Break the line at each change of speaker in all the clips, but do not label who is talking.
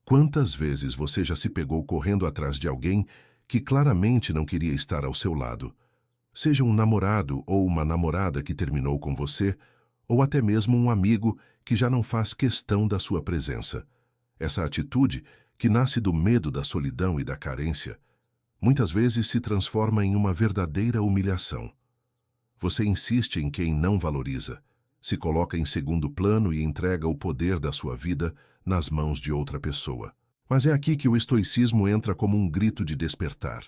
Quantas vezes você já se pegou correndo atrás de alguém que claramente não queria estar ao seu lado? Seja um namorado ou uma namorada que terminou com você, ou até mesmo um amigo que já não faz questão da sua presença. Essa atitude, que nasce do medo da solidão e da carência, muitas vezes se transforma em uma verdadeira humilhação. Você insiste em quem não valoriza, se coloca em segundo plano e entrega o poder da sua vida nas mãos de outra pessoa. Mas é aqui que o estoicismo entra como um grito de despertar.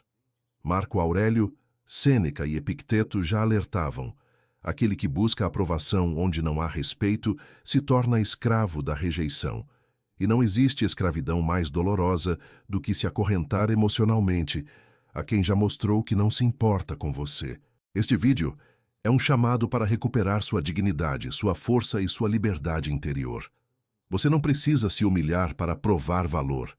Marco Aurélio, Sêneca e Epicteto já alertavam: aquele que busca aprovação onde não há respeito se torna escravo da rejeição. E não existe escravidão mais dolorosa do que se acorrentar emocionalmente a quem já mostrou que não se importa com você. Este vídeo é um chamado para recuperar sua dignidade, sua força e sua liberdade interior. Você não precisa se humilhar para provar valor.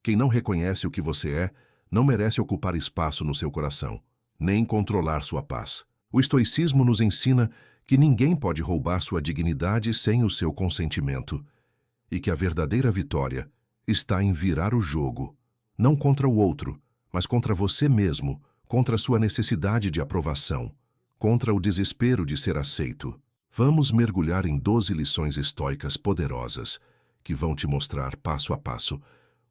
Quem não reconhece o que você é, não merece ocupar espaço no seu coração, nem controlar sua paz. O estoicismo nos ensina que ninguém pode roubar sua dignidade sem o seu consentimento, e que a verdadeira vitória está em virar o jogo, não contra o outro, mas contra você mesmo, contra sua necessidade de aprovação, contra o desespero de ser aceito. Vamos mergulhar em 12 lições estoicas poderosas que vão te mostrar passo a passo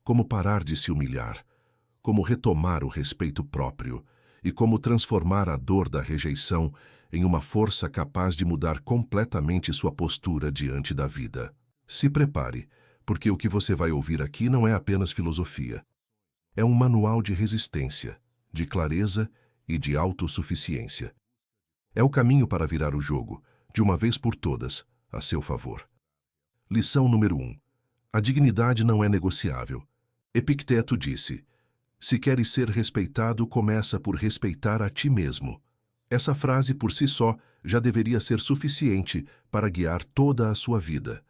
como parar de se humilhar, como retomar o respeito próprio e como transformar a dor da rejeição em uma força capaz de mudar completamente sua postura diante da vida. Se prepare, porque o que você vai ouvir aqui não é apenas filosofia. É um manual de resistência, de clareza e de autossuficiência. É o caminho para virar o jogo, de uma vez por todas, a seu favor. Lição número 1. A dignidade não é negociável. Epicteto disse: se queres ser respeitado, começa por respeitar a ti mesmo. Essa frase por si só já deveria ser suficiente para guiar toda a sua vida.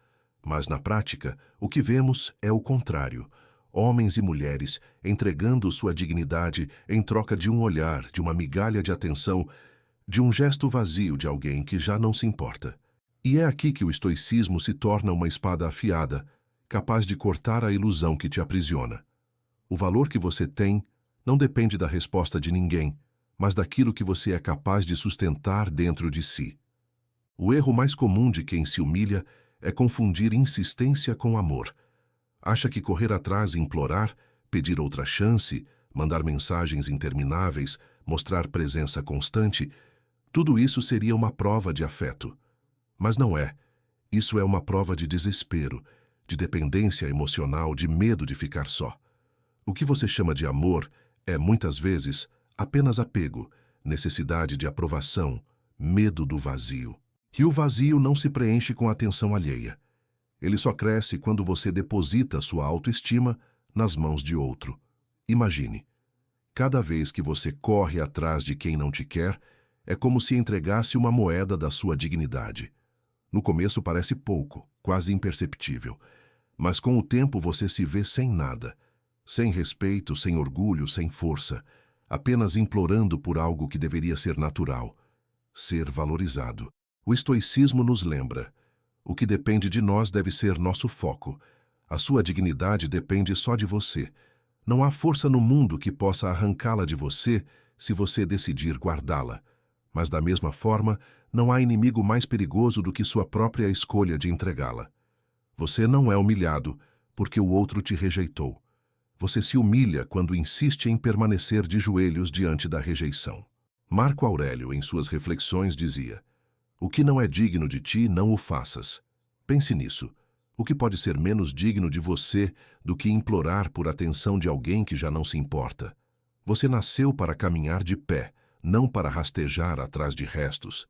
Mas na prática, o que vemos é o contrário. Homens e mulheres entregando sua dignidade em troca de um olhar, de uma migalha de atenção, de um gesto vazio de alguém que já não se importa. E é aqui que o estoicismo se torna uma espada afiada, capaz de cortar a ilusão que te aprisiona. O valor que você tem não depende da resposta de ninguém, mas daquilo que você é capaz de sustentar dentro de si. O erro mais comum de quem se humilha é confundir insistência com amor. Acha que correr atrás e implorar, pedir outra chance, mandar mensagens intermináveis, mostrar presença constante, tudo isso seria uma prova de afeto. Mas não é. Isso é uma prova de desespero, de dependência emocional, de medo de ficar só. O que você chama de amor é, muitas vezes, apenas apego, necessidade de aprovação, medo do vazio. E o vazio não se preenche com atenção alheia. Ele só cresce quando você deposita sua autoestima nas mãos de outro. Imagine. Cada vez que você corre atrás de quem não te quer, é como se entregasse uma moeda da sua dignidade. No começo parece pouco, quase imperceptível, mas com o tempo você se vê sem nada, sem respeito, sem orgulho, sem força, apenas implorando por algo que deveria ser natural, ser valorizado. O estoicismo nos lembra: o que depende de nós deve ser nosso foco. A sua dignidade depende só de você. Não há força no mundo que possa arrancá-la de você se você decidir guardá-la. Mas da mesma forma, não há inimigo mais perigoso do que sua própria escolha de entregá-la. Você não é humilhado porque o outro te rejeitou. Você se humilha quando insiste em permanecer de joelhos diante da rejeição. Marco Aurélio, em suas reflexões, dizia: o que não é digno de ti, não o faças. Pense nisso. O que pode ser menos digno de você do que implorar por atenção de alguém que já não se importa? Você nasceu para caminhar de pé, não para rastejar atrás de restos.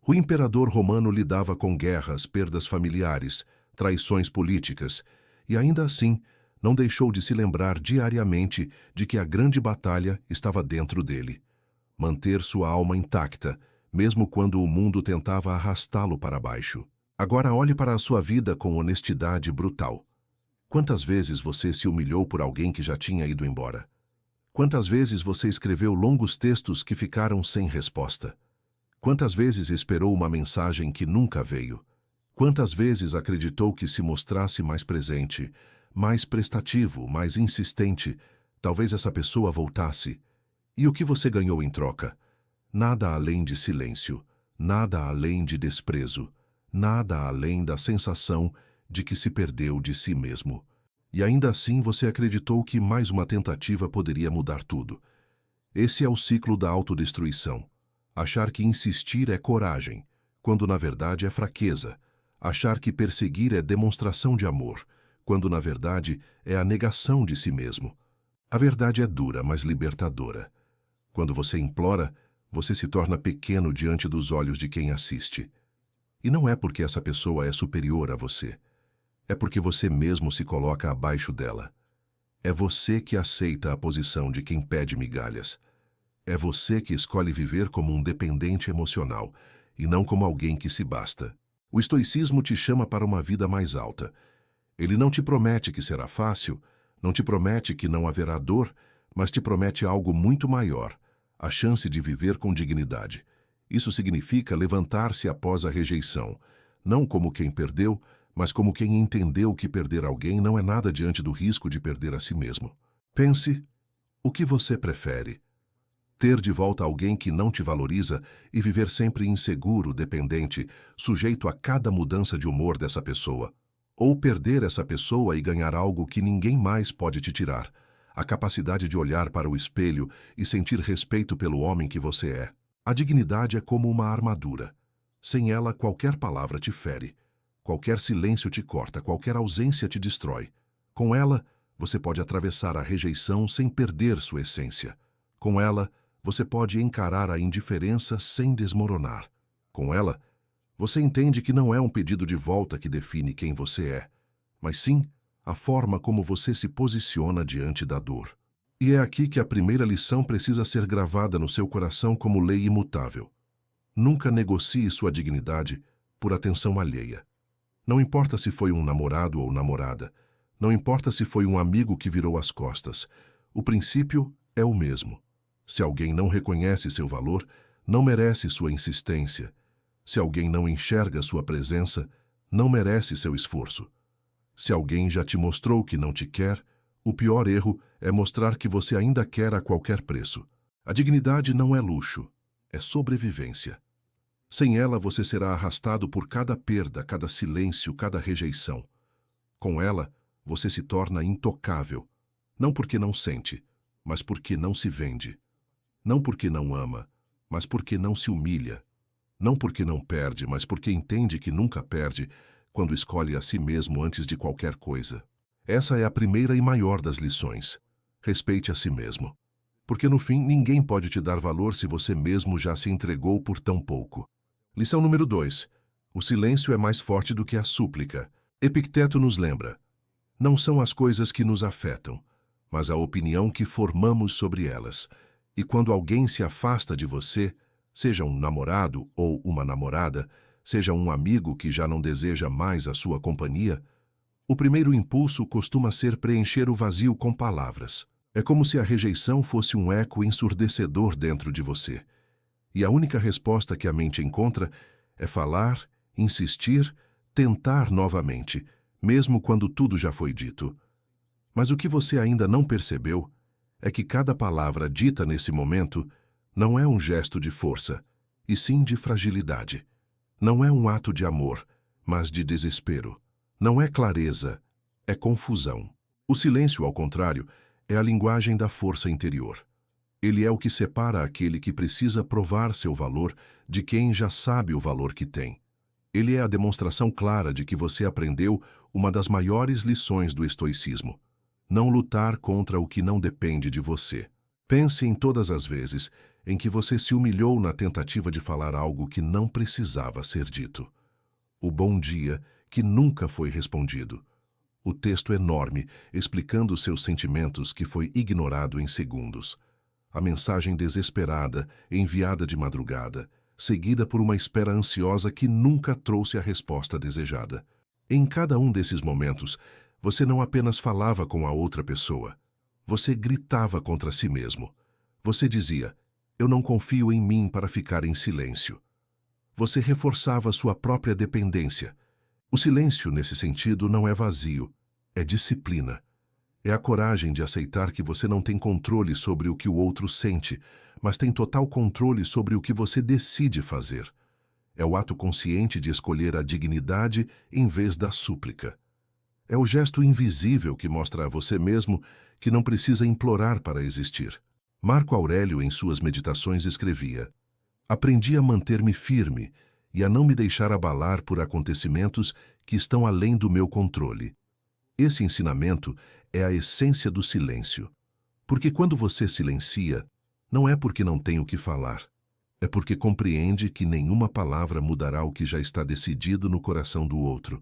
O imperador romano lidava com guerras, perdas familiares, traições políticas, e ainda assim não deixou de se lembrar diariamente de que a grande batalha estava dentro dele. Manter sua alma intacta, mesmo quando o mundo tentava arrastá-lo para baixo. Agora olhe para a sua vida com honestidade brutal. Quantas vezes você se humilhou por alguém que já tinha ido embora? Quantas vezes você escreveu longos textos que ficaram sem resposta? Quantas vezes esperou uma mensagem que nunca veio? Quantas vezes acreditou que se mostrasse mais presente, mais prestativo, mais insistente, talvez essa pessoa voltasse. E o que você ganhou em troca? Nada além de silêncio, nada além de desprezo, nada além da sensação de que se perdeu de si mesmo. E ainda assim você acreditou que mais uma tentativa poderia mudar tudo. Esse é o ciclo da autodestruição. Achar que insistir é coragem, quando na verdade é fraqueza. Achar que perseguir é demonstração de amor, quando na verdade é a negação de si mesmo. A verdade é dura, mas libertadora. Quando você implora, você se torna pequeno diante dos olhos de quem assiste. E não é porque essa pessoa é superior a você. É porque você mesmo se coloca abaixo dela. É você que aceita a posição de quem pede migalhas. É você que escolhe viver como um dependente emocional, e não como alguém que se basta. O estoicismo te chama para uma vida mais alta. Ele não te promete que será fácil, não te promete que não haverá dor, mas te promete algo muito maior, a chance de viver com dignidade. Isso significa levantar-se após a rejeição, não como quem perdeu, mas como quem entendeu que perder alguém não é nada diante do risco de perder a si mesmo. Pense, o que você prefere? Ter de volta alguém que não te valoriza e viver sempre inseguro, dependente, sujeito a cada mudança de humor dessa pessoa. Ou perder essa pessoa e ganhar algo que ninguém mais pode te tirar, a capacidade de olhar para o espelho e sentir respeito pelo homem que você é. A dignidade é como uma armadura. Sem ela, qualquer palavra te fere, qualquer silêncio te corta, qualquer ausência te destrói. Com ela, você pode atravessar a rejeição sem perder sua essência. Com ela, você pode encarar a indiferença sem desmoronar. Com ela, você entende que não é um pedido de volta que define quem você é, mas sim a forma como você se posiciona diante da dor. E é aqui que a primeira lição precisa ser gravada no seu coração como lei imutável. Nunca negocie sua dignidade por atenção alheia. Não importa se foi um namorado ou namorada, não importa se foi um amigo que virou as costas, o princípio é o mesmo. Se alguém não reconhece seu valor, não merece sua insistência. Se alguém não enxerga sua presença, não merece seu esforço. Se alguém já te mostrou que não te quer, o pior erro é mostrar que você ainda quer a qualquer preço. A dignidade não é luxo, é sobrevivência. Sem ela, você será arrastado por cada perda, cada silêncio, cada rejeição. Com ela, você se torna intocável, não porque não sente, mas porque não se vende. Não porque não ama, mas porque não se humilha. Não porque não perde, mas porque entende que nunca perde quando escolhe a si mesmo antes de qualquer coisa. Essa é a primeira e maior das lições. Respeite a si mesmo. Porque no fim, ninguém pode te dar valor se você mesmo já se entregou por tão pouco. Lição número 2. O silêncio é mais forte do que a súplica. Epicteto nos lembra: não são as coisas que nos afetam, mas a opinião que formamos sobre elas. E quando alguém se afasta de você, seja um namorado ou uma namorada, seja um amigo que já não deseja mais a sua companhia, o primeiro impulso costuma ser preencher o vazio com palavras. É como se a rejeição fosse um eco ensurdecedor dentro de você. E a única resposta que a mente encontra é falar, insistir, tentar novamente, mesmo quando tudo já foi dito. Mas o que você ainda não percebeu é que cada palavra dita nesse momento não é um gesto de força, e sim de fragilidade. Não é um ato de amor, mas de desespero. Não é clareza, é confusão. O silêncio, ao contrário, é a linguagem da força interior. Ele é o que separa aquele que precisa provar seu valor de quem já sabe o valor que tem. Ele é a demonstração clara de que você aprendeu uma das maiores lições do estoicismo: não lutar contra o que não depende de você. Pense em todas as vezes em que você se humilhou na tentativa de falar algo que não precisava ser dito. O bom dia que nunca foi respondido. O texto enorme explicando seus sentimentos que foi ignorado em segundos. A mensagem desesperada enviada de madrugada, seguida por uma espera ansiosa que nunca trouxe a resposta desejada. Em cada um desses momentos, você não apenas falava com a outra pessoa. Você gritava contra si mesmo. Você dizia: eu não confio em mim para ficar em silêncio. Você reforçava sua própria dependência. O silêncio, nesse sentido, não é vazio, É disciplina. É a coragem de aceitar que você não tem controle sobre o que o outro sente, mas tem total controle sobre o que você decide fazer. É o ato consciente de escolher a dignidade em vez da súplica. É o gesto invisível que mostra a você mesmo que não precisa implorar para existir. Marco Aurélio, em suas meditações, escrevia: aprendi a manter-me firme e a não me deixar abalar por acontecimentos que estão além do meu controle. Esse ensinamento é a essência do silêncio. Porque quando você silencia, não é porque não tem o que falar. É porque compreende que nenhuma palavra mudará o que já está decidido no coração do outro.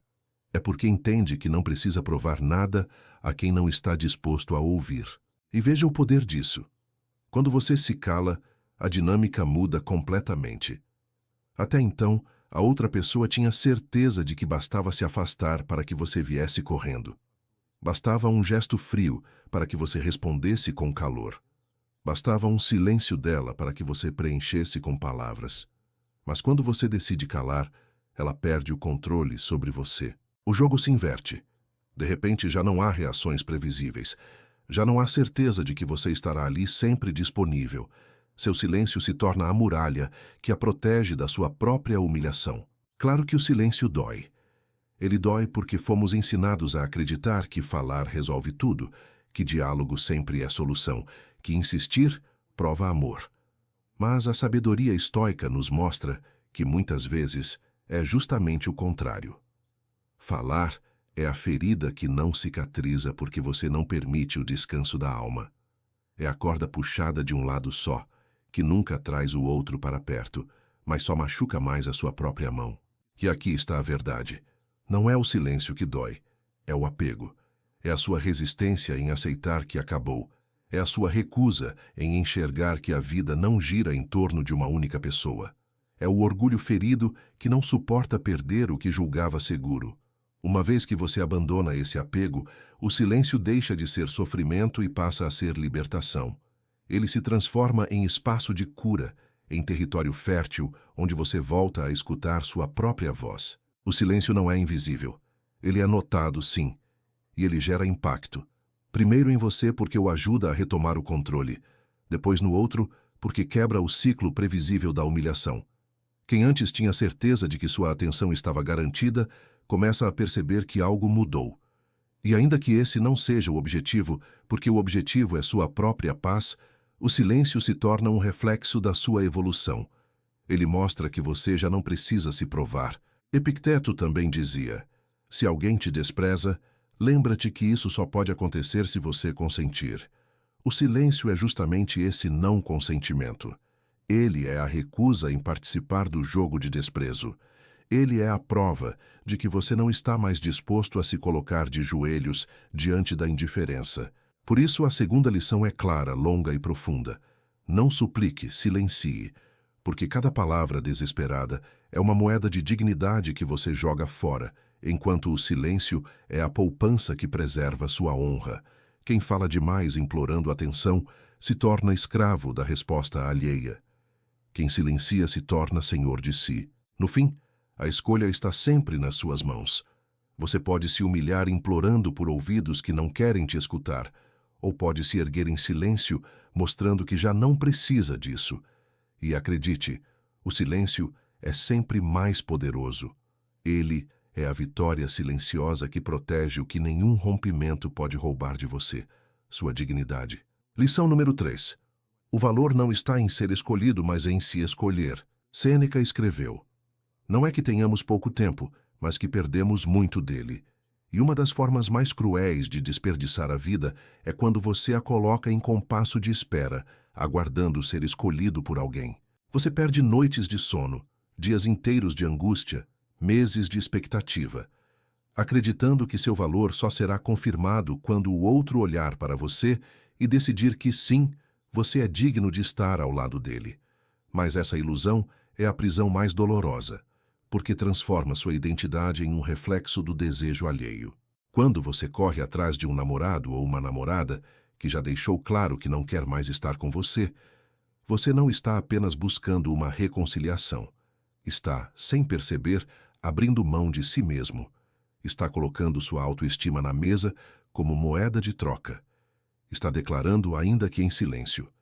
É porque entende que não precisa provar nada a quem não está disposto a ouvir. E veja o poder disso. Quando você se cala, a dinâmica muda completamente. Até então, a outra pessoa tinha certeza de que bastava se afastar para que você viesse correndo. Bastava um gesto frio para que você respondesse com calor. Bastava um silêncio dela para que você preenchesse com palavras. Mas quando você decide calar, ela perde o controle sobre você. O jogo se inverte. De repente já não há reações previsíveis. Já não há certeza de que você estará ali sempre disponível. Seu silêncio se torna a muralha que a protege da sua própria humilhação. Claro que o silêncio dói. Ele dói porque fomos ensinados a acreditar que falar resolve tudo, que diálogo sempre é solução, que insistir prova amor. Mas a sabedoria estoica nos mostra que muitas vezes é justamente o contrário. Falar é a ferida que não cicatriza porque você não permite o descanso da alma. É a corda puxada de um lado só, que nunca traz o outro para perto, mas só machuca mais a sua própria mão. E aqui está a verdade. Não é o silêncio que dói, é o apego. É a sua resistência em aceitar que acabou. É a sua recusa em enxergar que a vida não gira em torno de uma única pessoa. É o orgulho ferido que não suporta perder o que julgava seguro. Uma vez que você abandona esse apego, o silêncio deixa de ser sofrimento e passa a ser libertação. Ele se transforma em espaço de cura, em território fértil, onde você volta a escutar sua própria voz. O silêncio não é invisível. Ele é notado, sim, e ele gera impacto. Primeiro em você porque o ajuda a retomar o controle, depois no outro porque quebra o ciclo previsível da humilhação. Quem antes tinha certeza de que sua atenção estava garantida, começa a perceber que algo mudou. E ainda que esse não seja o objetivo, porque o objetivo é sua própria paz, o silêncio se torna um reflexo da sua evolução. Ele mostra que você já não precisa se provar. Epicteto também dizia: se alguém te despreza, lembra-te que isso só pode acontecer se você consentir. O silêncio é justamente esse não consentimento. Ele é a recusa em participar do jogo de desprezo. Ele é a prova de que você não está mais disposto a se colocar de joelhos diante da indiferença. Por isso a segunda lição é clara, longa e profunda. Não suplique, silencie, porque cada palavra desesperada é uma moeda de dignidade que você joga fora, enquanto o silêncio é a poupança que preserva sua honra. Quem fala demais implorando atenção se torna escravo da resposta alheia. Quem silencia se torna senhor de si. No fim, a escolha está sempre nas suas mãos. Você pode se humilhar implorando por ouvidos que não querem te escutar, ou pode se erguer em silêncio, mostrando que já não precisa disso. E acredite, o silêncio é sempre mais poderoso. Ele é a vitória silenciosa que protege o que nenhum rompimento pode roubar de você, sua dignidade. Lição número 3. O valor não está em ser escolhido, mas em se escolher. Sêneca escreveu: não é que tenhamos pouco tempo, mas que perdemos muito dele. E uma das formas mais cruéis de desperdiçar a vida é quando você a coloca em compasso de espera, aguardando ser escolhido por alguém. Você perde noites de sono, dias inteiros de angústia, meses de expectativa, acreditando que seu valor só será confirmado quando o outro olhar para você e decidir que sim, você é digno de estar ao lado dele. Mas essa ilusão é a prisão mais dolorosa, porque transforma sua identidade em um reflexo do desejo alheio. Quando você corre atrás de um namorado ou uma namorada que já deixou claro que não quer mais estar com você, você não está apenas buscando uma reconciliação. Está, sem perceber, abrindo mão de si mesmo. Está colocando sua autoestima na mesa como moeda de troca. Está declarando, ainda que em silêncio: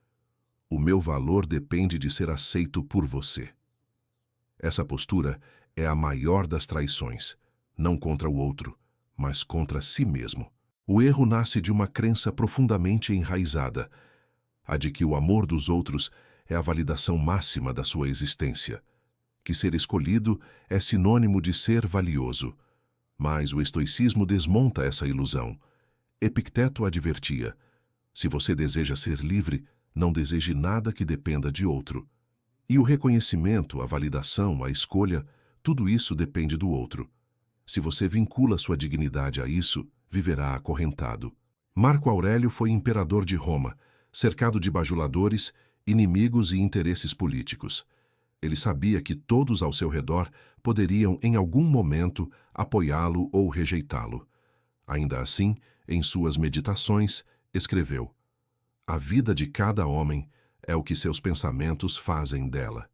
o meu valor depende de ser aceito por você. Essa postura é a maior das traições, não contra o outro, mas contra si mesmo. O erro nasce de uma crença profundamente enraizada, a de que o amor dos outros é a validação máxima da sua existência, que ser escolhido é sinônimo de ser valioso. Mas o estoicismo desmonta essa ilusão. Epicteto advertia: se você deseja ser livre, não deseje nada que dependa de outro. E o reconhecimento, a validação, a escolha, tudo isso depende do outro. Se você vincula sua dignidade a isso, viverá acorrentado. Marco Aurélio foi imperador de Roma, cercado de bajuladores, inimigos e interesses políticos. Ele sabia que todos ao seu redor poderiam, em algum momento, apoiá-lo ou rejeitá-lo. Ainda assim, em suas meditações, escreveu: a vida de cada homem é o que seus pensamentos fazem dela.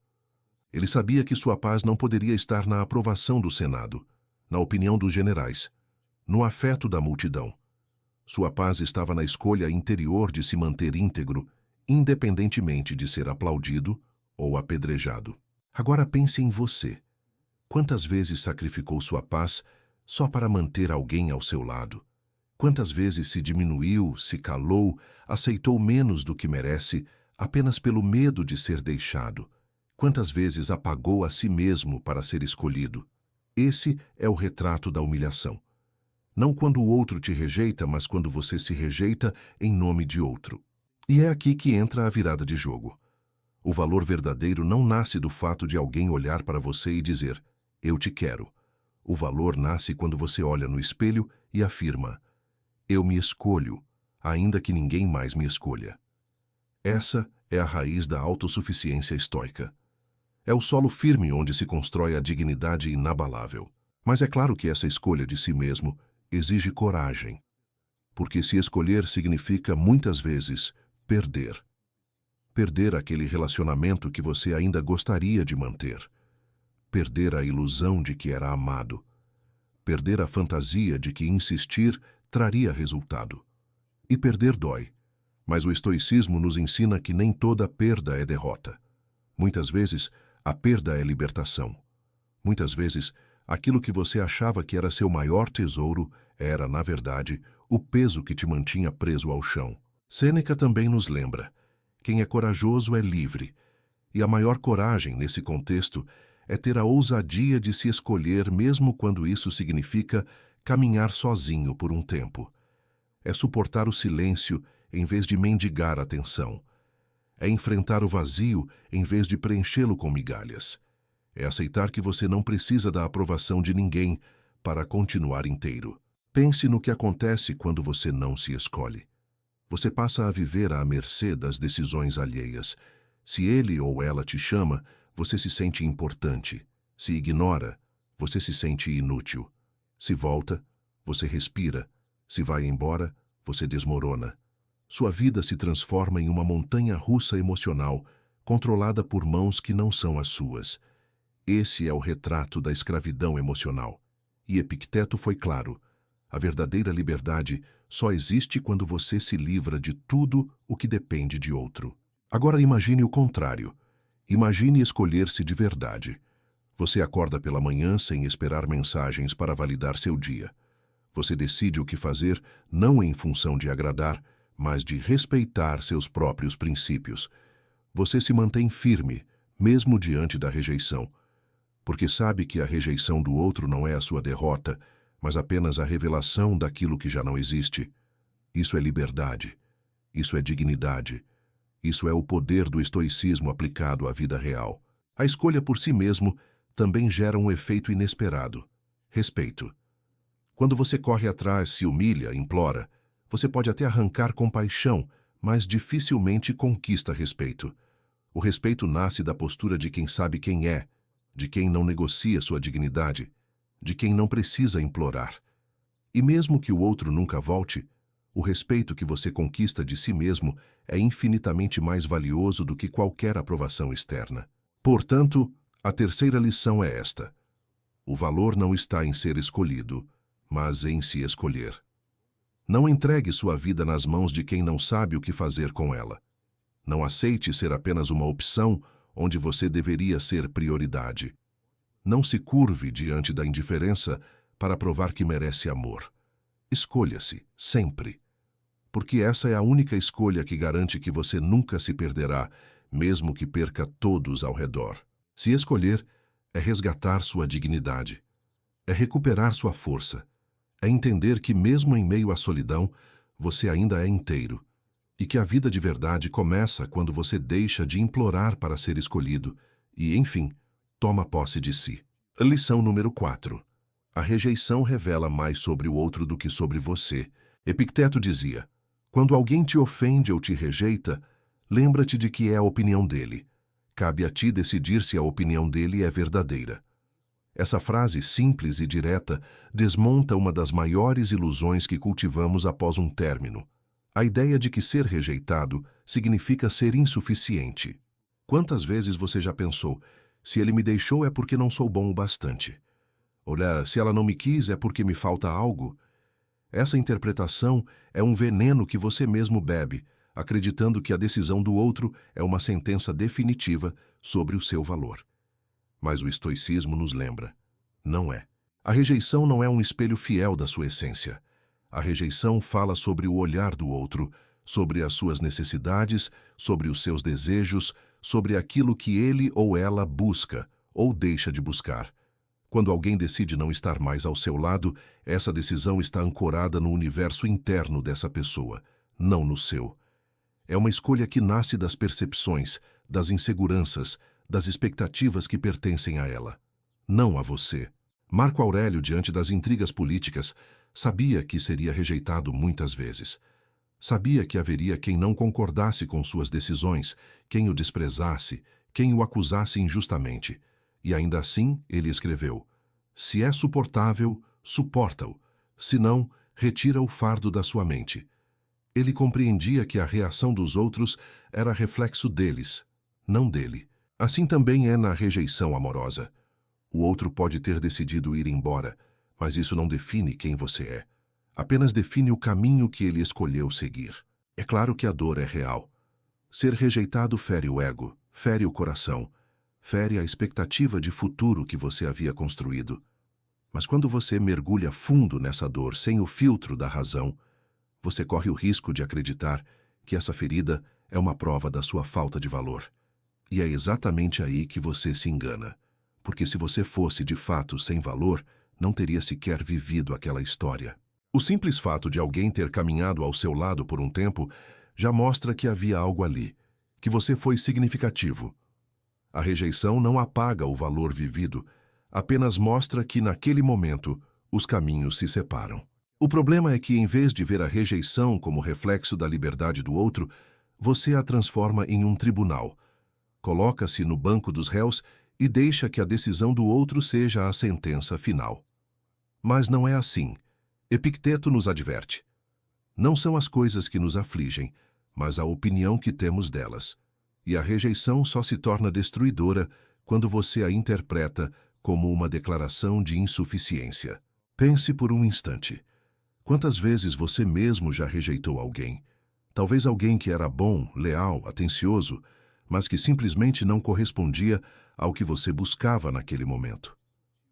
Ele sabia que sua paz não poderia estar na aprovação do Senado, na opinião dos generais, no afeto da multidão. Sua paz estava na escolha interior de se manter íntegro, independentemente de ser aplaudido ou apedrejado. Agora pense em você. Quantas vezes sacrificou sua paz só para manter alguém ao seu lado? Quantas vezes se diminuiu, se calou, aceitou menos do que merece, apenas pelo medo de ser deixado? Quantas vezes apagou a si mesmo para ser escolhido? Esse é o retrato da humilhação. Não quando o outro te rejeita, mas quando você se rejeita em nome de outro. E é aqui que entra a virada de jogo. O valor verdadeiro não nasce do fato de alguém olhar para você e dizer: eu te quero. O valor nasce quando você olha no espelho e afirma: eu me escolho, ainda que ninguém mais me escolha. Essa é a raiz da autossuficiência estoica. É o solo firme onde se constrói a dignidade inabalável. Mas é claro que essa escolha de si mesmo exige coragem. Porque se escolher significa, muitas vezes, perder. Perder aquele relacionamento que você ainda gostaria de manter. Perder a ilusão de que era amado. Perder a fantasia de que insistir traria resultado. E perder dói. Mas o estoicismo nos ensina que nem toda perda é derrota. Muitas vezes, a perda é libertação. Muitas vezes, aquilo que você achava que era seu maior tesouro era, na verdade, o peso que te mantinha preso ao chão. Sêneca também nos lembra: quem é corajoso é livre. E a maior coragem, nesse contexto, é ter a ousadia de se escolher mesmo quando isso significa caminhar sozinho por um tempo. É suportar o silêncio em vez de mendigar atenção. É enfrentar o vazio em vez de preenchê-lo com migalhas. É aceitar que você não precisa da aprovação de ninguém para continuar inteiro. Pense no que acontece quando você não se escolhe. Você passa a viver à mercê das decisões alheias. Se ele ou ela te chama, você se sente importante. Se ignora, você se sente inútil. Se volta, você respira. Se vai embora, você desmorona. Sua vida se transforma em uma montanha-russa emocional, controlada por mãos que não são as suas. Esse é o retrato da escravidão emocional. E Epicteto foi claro: a verdadeira liberdade só existe quando você se livra de tudo o que depende de outro. Agora imagine o contrário. Imagine escolher-se de verdade. Você acorda pela manhã sem esperar mensagens para validar seu dia. Você decide o que fazer não em função de agradar, mas de respeitar seus próprios princípios. Você se mantém firme, mesmo diante da rejeição, porque sabe que a rejeição do outro não é a sua derrota, mas apenas a revelação daquilo que já não existe. Isso é liberdade. Isso é dignidade. Isso é o poder do estoicismo aplicado à vida real. A escolha por si mesmo também gera um efeito inesperado: respeito. Quando você corre atrás, se humilha, implora, você pode até arrancar compaixão, mas dificilmente conquista respeito. O respeito nasce da postura de quem sabe quem é, de quem não negocia sua dignidade, de quem não precisa implorar. E mesmo que o outro nunca volte, o respeito que você conquista de si mesmo é infinitamente mais valioso do que qualquer aprovação externa. Portanto, a terceira lição é esta: o valor não está em ser escolhido, mas em se escolher. Não entregue sua vida nas mãos de quem não sabe o que fazer com ela. Não aceite ser apenas uma opção onde você deveria ser prioridade. Não se curve diante da indiferença para provar que merece amor. Escolha-se, sempre. Porque essa é a única escolha que garante que você nunca se perderá, mesmo que perca todos ao redor. Se escolher, é resgatar sua dignidade. É recuperar sua força. É entender que mesmo em meio à solidão, você ainda é inteiro. E que a vida de verdade começa quando você deixa de implorar para ser escolhido e, enfim, toma posse de si. Lição número 4. A rejeição revela mais sobre o outro do que sobre você. Epicteto dizia: quando alguém te ofende ou te rejeita, lembra-te de que é a opinião dele. Cabe a ti decidir se a opinião dele é verdadeira. Essa frase simples e direta desmonta uma das maiores ilusões que cultivamos após um término. A ideia de que ser rejeitado significa ser insuficiente. Quantas vezes você já pensou, se ele me deixou é porque não sou bom o bastante? Olha, se ela não me quis é porque me falta algo? Essa interpretação é um veneno que você mesmo bebe, acreditando que a decisão do outro é uma sentença definitiva sobre o seu valor. Mas o estoicismo nos lembra: não é. A rejeição não é um espelho fiel da sua essência. A rejeição fala sobre o olhar do outro, sobre as suas necessidades, sobre os seus desejos, sobre aquilo que ele ou ela busca ou deixa de buscar. Quando alguém decide não estar mais ao seu lado, essa decisão está ancorada no universo interno dessa pessoa, não no seu. É uma escolha que nasce das percepções, das inseguranças, das expectativas que pertencem a ela, não a você. Marco Aurélio, diante das intrigas políticas, sabia que seria rejeitado muitas vezes. Sabia que haveria quem não concordasse com suas decisões, quem o desprezasse, quem o acusasse injustamente. E ainda assim ele escreveu: se é suportável, suporta-o, se não, retira o fardo da sua mente. Ele compreendia que a reação dos outros era reflexo deles, não dele. Assim também é na rejeição amorosa. O outro pode ter decidido ir embora, mas isso não define quem você é. Apenas define o caminho que ele escolheu seguir. É claro que a dor é real. Ser rejeitado fere o ego, fere o coração, fere a expectativa de futuro que você havia construído. Mas quando você mergulha fundo nessa dor sem o filtro da razão, você corre o risco de acreditar que essa ferida é uma prova da sua falta de valor. E é exatamente aí que você se engana. Porque se você fosse de fato sem valor, não teria sequer vivido aquela história. O simples fato de alguém ter caminhado ao seu lado por um tempo já mostra que havia algo ali, que você foi significativo. A rejeição não apaga o valor vivido, apenas mostra que naquele momento os caminhos se separam. O problema é que, em vez de ver a rejeição como reflexo da liberdade do outro, você a transforma em um tribunal. Coloca-se no banco dos réus e deixa que a decisão do outro seja a sentença final. Mas não é assim. Epicteto nos adverte: não são as coisas que nos afligem, mas a opinião que temos delas. E a rejeição só se torna destruidora quando você a interpreta como uma declaração de insuficiência. Pense por um instante. Quantas vezes você mesmo já rejeitou alguém? Talvez alguém que era bom, leal, atencioso, mas que simplesmente não correspondia ao que você buscava naquele momento.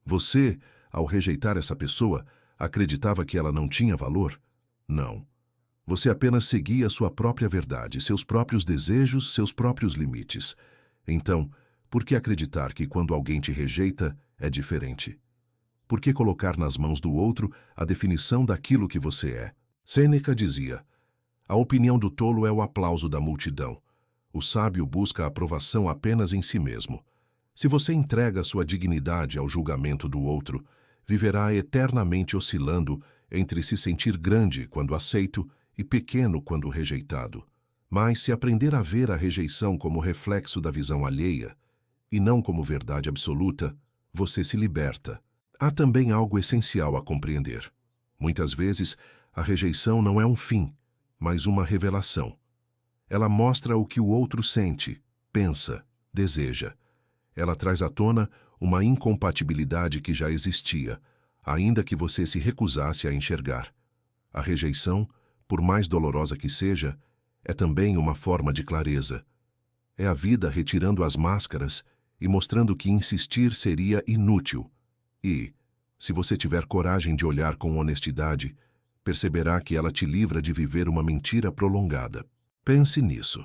Você, ao rejeitar essa pessoa, acreditava que ela não tinha valor? Não. Você apenas seguia sua própria verdade, seus próprios desejos, seus próprios limites. Então, por que acreditar que quando alguém te rejeita, é diferente? Por que colocar nas mãos do outro a definição daquilo que você é? Sêneca dizia: a opinião do tolo é o aplauso da multidão. O sábio busca a aprovação apenas em si mesmo. Se você entrega sua dignidade ao julgamento do outro, viverá eternamente oscilando entre se sentir grande quando aceito e pequeno quando rejeitado. Mas se aprender a ver a rejeição como reflexo da visão alheia, e não como verdade absoluta, você se liberta. Há também algo essencial a compreender. Muitas vezes, a rejeição não é um fim, mas uma revelação. Ela mostra o que o outro sente, pensa, deseja. Ela traz à tona uma incompatibilidade que já existia, ainda que você se recusasse a enxergar. A rejeição, por mais dolorosa que seja, é também uma forma de clareza. É a vida retirando as máscaras e mostrando que insistir seria inútil. E, se você tiver coragem de olhar com honestidade, perceberá que ela te livra de viver uma mentira prolongada. Pense nisso.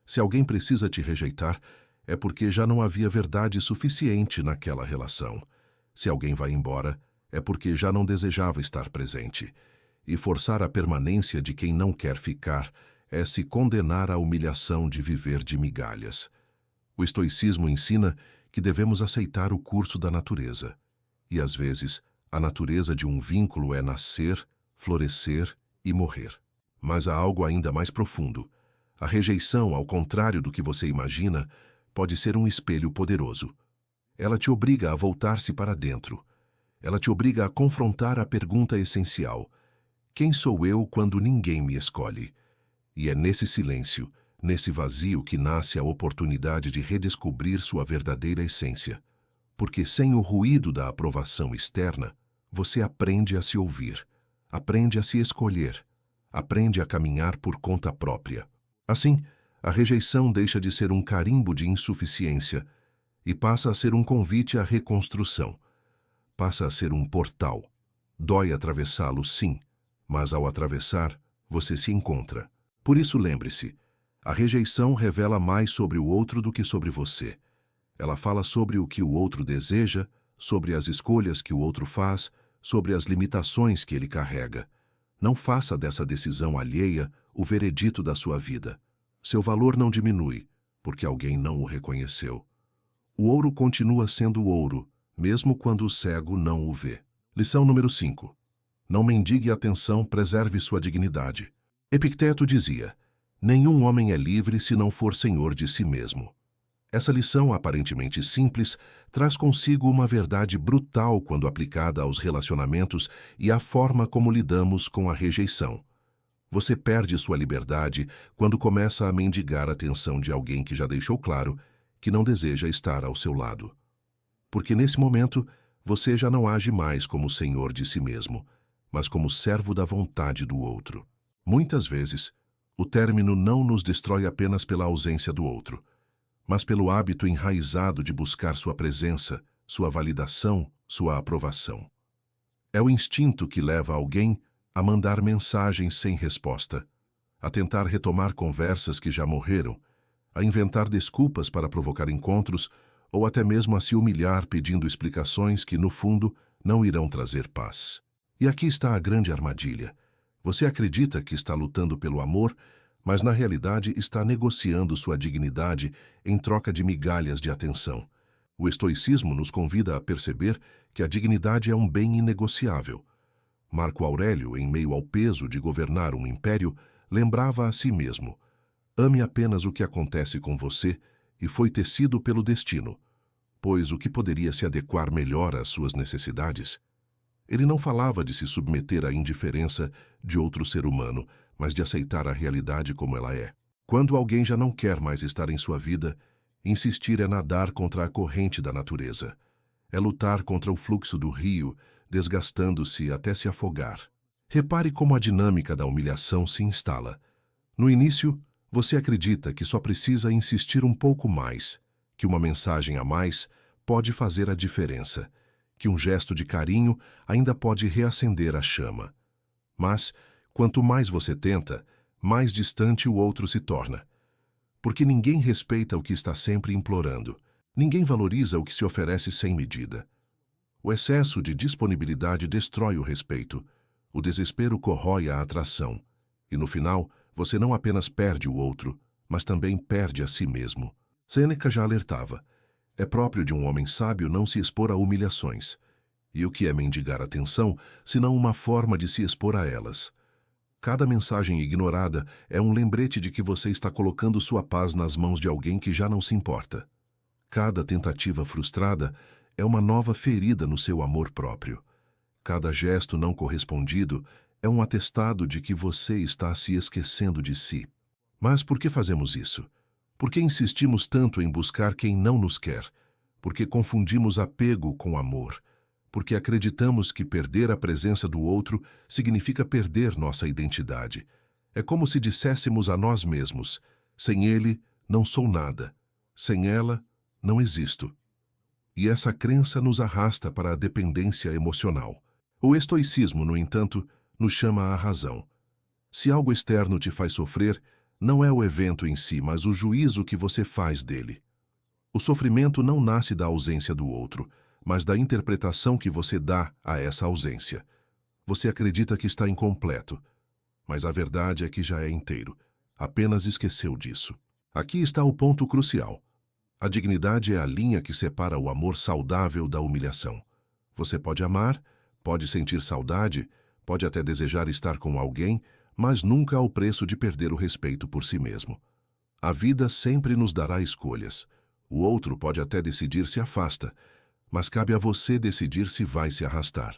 Se alguém precisa te rejeitar, é porque já não havia verdade suficiente naquela relação. Se alguém vai embora, é porque já não desejava estar presente. E forçar a permanência de quem não quer ficar é se condenar à humilhação de viver de migalhas. O estoicismo ensina que devemos aceitar o curso da natureza. E, às vezes, a natureza de um vínculo é nascer, florescer e morrer. Mas há algo ainda mais profundo. A rejeição, ao contrário do que você imagina, pode ser um espelho poderoso. Ela te obriga a voltar-se para dentro. Ela te obriga a confrontar a pergunta essencial: quem sou eu quando ninguém me escolhe? E é nesse silêncio, nesse vazio que nasce a oportunidade de redescobrir sua verdadeira essência. Porque sem o ruído da aprovação externa, você aprende a se ouvir, aprende a se escolher, aprende a caminhar por conta própria. Assim, a rejeição deixa de ser um carimbo de insuficiência e passa a ser um convite à reconstrução. Passa a ser um portal. Dói atravessá-lo, sim, mas ao atravessar, você se encontra. Por isso, lembre-se, a rejeição revela mais sobre o outro do que sobre você. Ela fala sobre o que o outro deseja, sobre as escolhas que o outro faz, sobre as limitações que ele carrega. Não faça dessa decisão alheia o veredito da sua vida. Seu valor não diminui, porque alguém não o reconheceu. O ouro continua sendo ouro, mesmo quando o cego não o vê. Lição número 5. Não mendigue atenção, preserve sua dignidade. Epicteto dizia: nenhum homem é livre se não for senhor de si mesmo. Essa lição, aparentemente simples, traz consigo uma verdade brutal quando aplicada aos relacionamentos e à forma como lidamos com a rejeição. Você perde sua liberdade quando começa a mendigar a atenção de alguém que já deixou claro que não deseja estar ao seu lado. Porque nesse momento, você já não age mais como senhor de si mesmo, mas como servo da vontade do outro. Muitas vezes, o término não nos destrói apenas pela ausência do outro, mas pelo hábito enraizado de buscar sua presença, sua validação, sua aprovação. É o instinto que leva alguém a mandar mensagens sem resposta, a tentar retomar conversas que já morreram, a inventar desculpas para provocar encontros ou até mesmo a se humilhar pedindo explicações que, no fundo, não irão trazer paz. E aqui está a grande armadilha. Você acredita que está lutando pelo amor, mas na realidade está negociando sua dignidade em troca de migalhas de atenção. O estoicismo nos convida a perceber que a dignidade é um bem inegociável. Marco Aurélio, em meio ao peso de governar um império, lembrava a si mesmo: ame apenas o que acontece com você e foi tecido pelo destino, pois o que poderia se adequar melhor às suas necessidades? Ele não falava de se submeter à indiferença de outro ser humano, mas de aceitar a realidade como ela é. Quando alguém já não quer mais estar em sua vida, insistir é nadar contra a corrente da natureza. É lutar contra o fluxo do rio, desgastando-se até se afogar. Repare como a dinâmica da humilhação se instala. No início, você acredita que só precisa insistir um pouco mais, que uma mensagem a mais pode fazer a diferença, que um gesto de carinho ainda pode reacender a chama. Mas, quanto mais você tenta, mais distante o outro se torna. Porque ninguém respeita o que está sempre implorando. Ninguém valoriza o que se oferece sem medida. O excesso de disponibilidade destrói o respeito. O desespero corrói a atração. E no final, você não apenas perde o outro, mas também perde a si mesmo. Sêneca já alertava: é próprio de um homem sábio não se expor a humilhações. E o que é mendigar atenção, senão uma forma de se expor a elas? Cada mensagem ignorada é um lembrete de que você está colocando sua paz nas mãos de alguém que já não se importa. Cada tentativa frustrada é uma nova ferida no seu amor próprio. Cada gesto não correspondido é um atestado de que você está se esquecendo de si. Mas por que fazemos isso? Por que insistimos tanto em buscar quem não nos quer? Por que confundimos apego com amor? porque acreditamos que perder a presença do outro significa perder nossa identidade. É como se disséssemos a nós mesmos: sem ele, não sou nada. Sem ela, não existo. E essa crença nos arrasta para a dependência emocional. O estoicismo, no entanto, nos chama à razão. Se algo externo te faz sofrer, não é o evento em si, mas o juízo que você faz dele. O sofrimento não nasce da ausência do outro, mas da interpretação que você dá a essa ausência. Você acredita que está incompleto, mas a verdade é que já é inteiro. Apenas esqueceu disso. Aqui está o ponto crucial. A dignidade é a linha que separa o amor saudável da humilhação. Você pode amar, pode sentir saudade, pode até desejar estar com alguém, mas nunca ao preço de perder o respeito por si mesmo. A vida sempre nos dará escolhas. O outro pode até decidir se afasta, mas cabe a você decidir se vai se arrastar.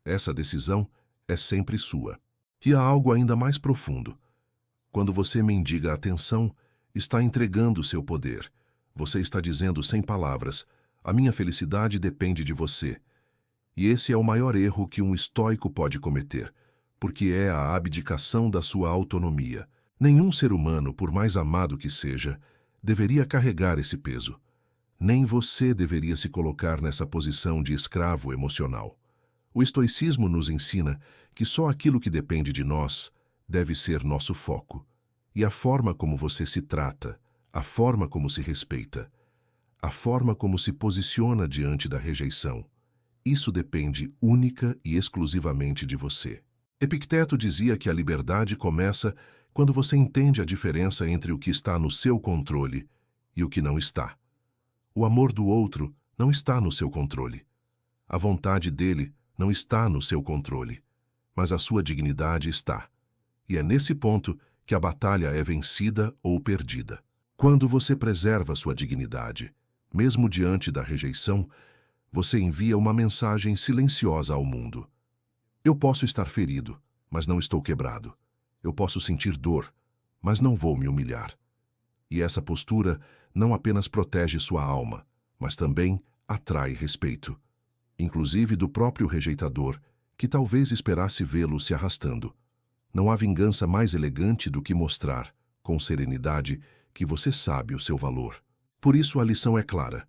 Essa decisão é sempre sua. E há algo ainda mais profundo. Quando você mendiga atenção, está entregando seu poder. Você está dizendo sem palavras: a minha felicidade depende de você. E esse é o maior erro que um estoico pode cometer, porque é a abdicação da sua autonomia. Nenhum ser humano, por mais amado que seja, deveria carregar esse peso. Nem você deveria se colocar nessa posição de escravo emocional. O estoicismo nos ensina que só aquilo que depende de nós deve ser nosso foco. E a forma como você se trata, a forma como se respeita, a forma como se posiciona diante da rejeição, isso depende única e exclusivamente de você. Epicteto dizia que a liberdade começa quando você entende a diferença entre o que está no seu controle e o que não está. O amor do outro não está no seu controle. A vontade dele não está no seu controle, mas a sua dignidade está. E é nesse ponto que a batalha é vencida ou perdida. Quando você preserva sua dignidade, mesmo diante da rejeição, você envia uma mensagem silenciosa ao mundo. Eu posso estar ferido, mas não estou quebrado. Eu posso sentir dor, mas não vou me humilhar. E essa postura não apenas protege sua alma, mas também atrai respeito, inclusive do próprio rejeitador, que talvez esperasse vê-lo se arrastando. Não há vingança mais elegante do que mostrar, com serenidade, que você sabe o seu valor. Por isso a lição é clara.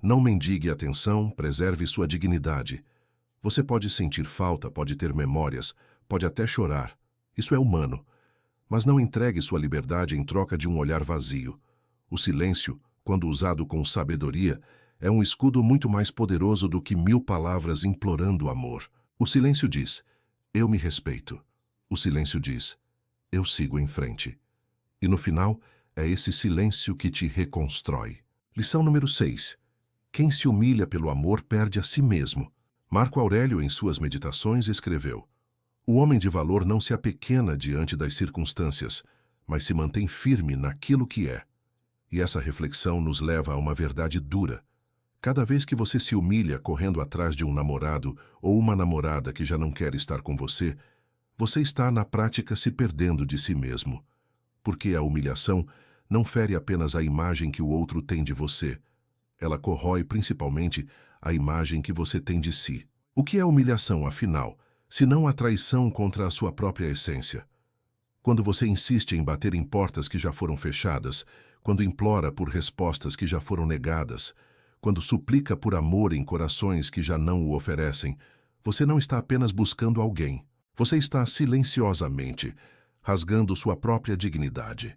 Não mendigue atenção, preserve sua dignidade. Você pode sentir falta, pode ter memórias, pode até chorar. Isso é humano. Mas não entregue sua liberdade em troca de um olhar vazio. O silêncio, quando usado com sabedoria, é um escudo muito mais poderoso do que 1000 palavras implorando amor. O silêncio diz: eu me respeito. O silêncio diz: eu sigo em frente. E no final, é esse silêncio que te reconstrói. Lição número 6. Quem se humilha pelo amor perde a si mesmo. Marco Aurélio, em suas meditações, escreveu: o homem de valor não se apequena diante das circunstâncias, mas se mantém firme naquilo que é. E essa reflexão nos leva a uma verdade dura. Cada vez que você se humilha correndo atrás de um namorado ou uma namorada que já não quer estar com você, você está, na prática, se perdendo de si mesmo. Porque a humilhação não fere apenas a imagem que o outro tem de você. Ela corrói principalmente a imagem que você tem de si. O que é humilhação, afinal, se não a traição contra a sua própria essência? Quando você insiste em bater em portas que já foram fechadas, quando implora por respostas que já foram negadas, quando suplica por amor em corações que já não o oferecem, você não está apenas buscando alguém. Você está silenciosamente rasgando sua própria dignidade.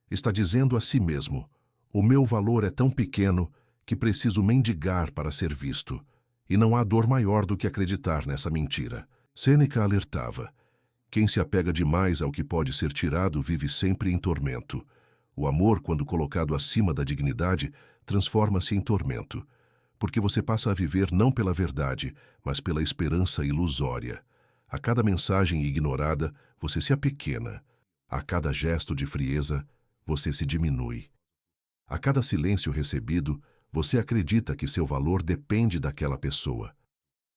Está dizendo a si mesmo: o meu valor é tão pequeno que preciso mendigar para ser visto. E não há dor maior do que acreditar nessa mentira. Sêneca alertava: quem se apega demais ao que pode ser tirado vive sempre em tormento. O amor, quando colocado acima da dignidade, transforma-se em tormento, porque você passa a viver não pela verdade, mas pela esperança ilusória. A cada mensagem ignorada, você se apequena. A cada gesto de frieza, você se diminui. A cada silêncio recebido, você acredita que seu valor depende daquela pessoa.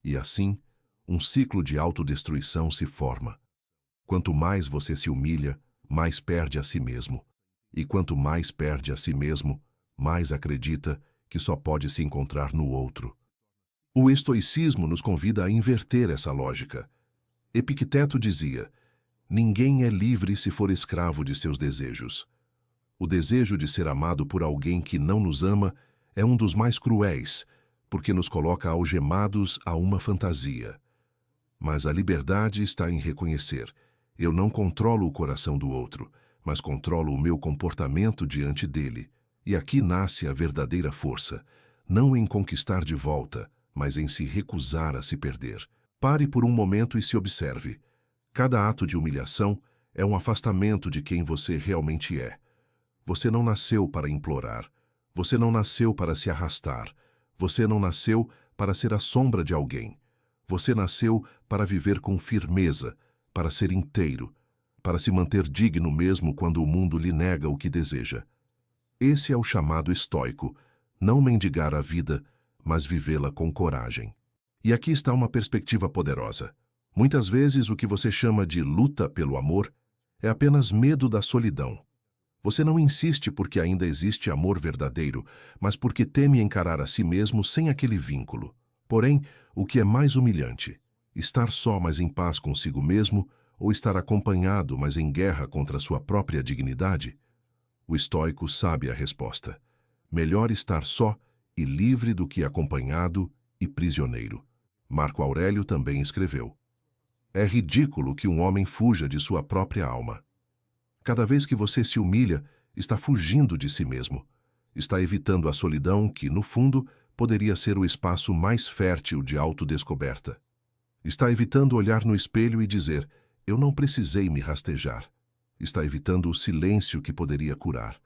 E assim, um ciclo de autodestruição se forma. Quanto mais você se humilha, mais perde a si mesmo. E quanto mais perde a si mesmo, mais acredita que só pode se encontrar no outro. O estoicismo nos convida a inverter essa lógica. Epicteto dizia: ninguém é livre se for escravo de seus desejos. O desejo de ser amado por alguém que não nos ama é um dos mais cruéis, porque nos coloca algemados a uma fantasia. Mas a liberdade está em reconhecer: eu não controlo o coração do outro, mas controlo o meu comportamento diante dele. E aqui nasce a verdadeira força, não em conquistar de volta, mas em se recusar a se perder. Pare por um momento e se observe. Cada ato de humilhação é um afastamento de quem você realmente é. Você não nasceu para implorar. Você não nasceu para se arrastar. Você não nasceu para ser a sombra de alguém. Você nasceu para viver com firmeza, para ser inteiro, para se manter digno mesmo quando o mundo lhe nega o que deseja. Esse é o chamado estoico, não mendigar a vida, mas vivê-la com coragem. E aqui está uma perspectiva poderosa. Muitas vezes o que você chama de luta pelo amor é apenas medo da solidão. Você não insiste porque ainda existe amor verdadeiro, mas porque teme encarar a si mesmo sem aquele vínculo. Porém, o que é mais humilhante? Estar só, mas em paz consigo mesmo, ou estar acompanhado, mas em guerra contra sua própria dignidade? O estoico sabe a resposta. Melhor estar só e livre do que acompanhado e prisioneiro. Marco Aurélio também escreveu: é ridículo que um homem fuja de sua própria alma. Cada vez que você se humilha, está fugindo de si mesmo. Está evitando a solidão que, no fundo, poderia ser o espaço mais fértil de autodescoberta. Está evitando olhar no espelho e dizer: eu não precisei me rastejar. Está evitando o silêncio que poderia curar.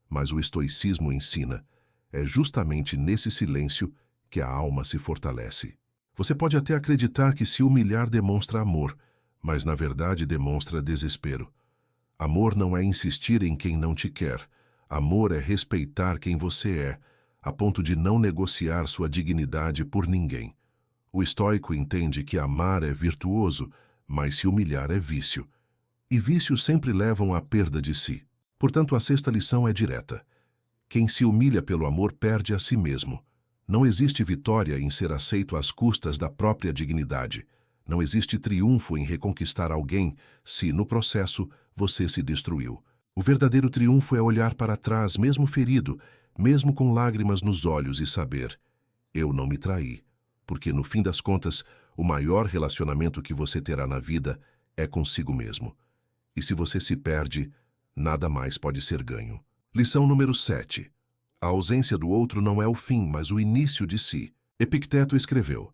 Mas o estoicismo ensina: é justamente nesse silêncio que a alma se fortalece. Você pode até acreditar que se humilhar demonstra amor, mas na verdade demonstra desespero. Amor não é insistir em quem não te quer. Amor é respeitar quem você é, a ponto de não negociar sua dignidade por ninguém. O estoico entende que amar é virtuoso, mas se humilhar é vício. E vícios sempre levam à perda de si. Portanto, a sexta lição é direta. Quem se humilha pelo amor perde a si mesmo. Não existe vitória em ser aceito às custas da própria dignidade. Não existe triunfo em reconquistar alguém se, no processo, você se destruiu. O verdadeiro triunfo é olhar para trás, mesmo ferido, mesmo com lágrimas nos olhos, e saber: eu não me traí. Porque, no fim das contas, o maior relacionamento que você terá na vida é consigo mesmo. E se você se perde, nada mais pode ser ganho. Lição número 7. A ausência do outro não é o fim, mas o início de si. Epicteto escreveu: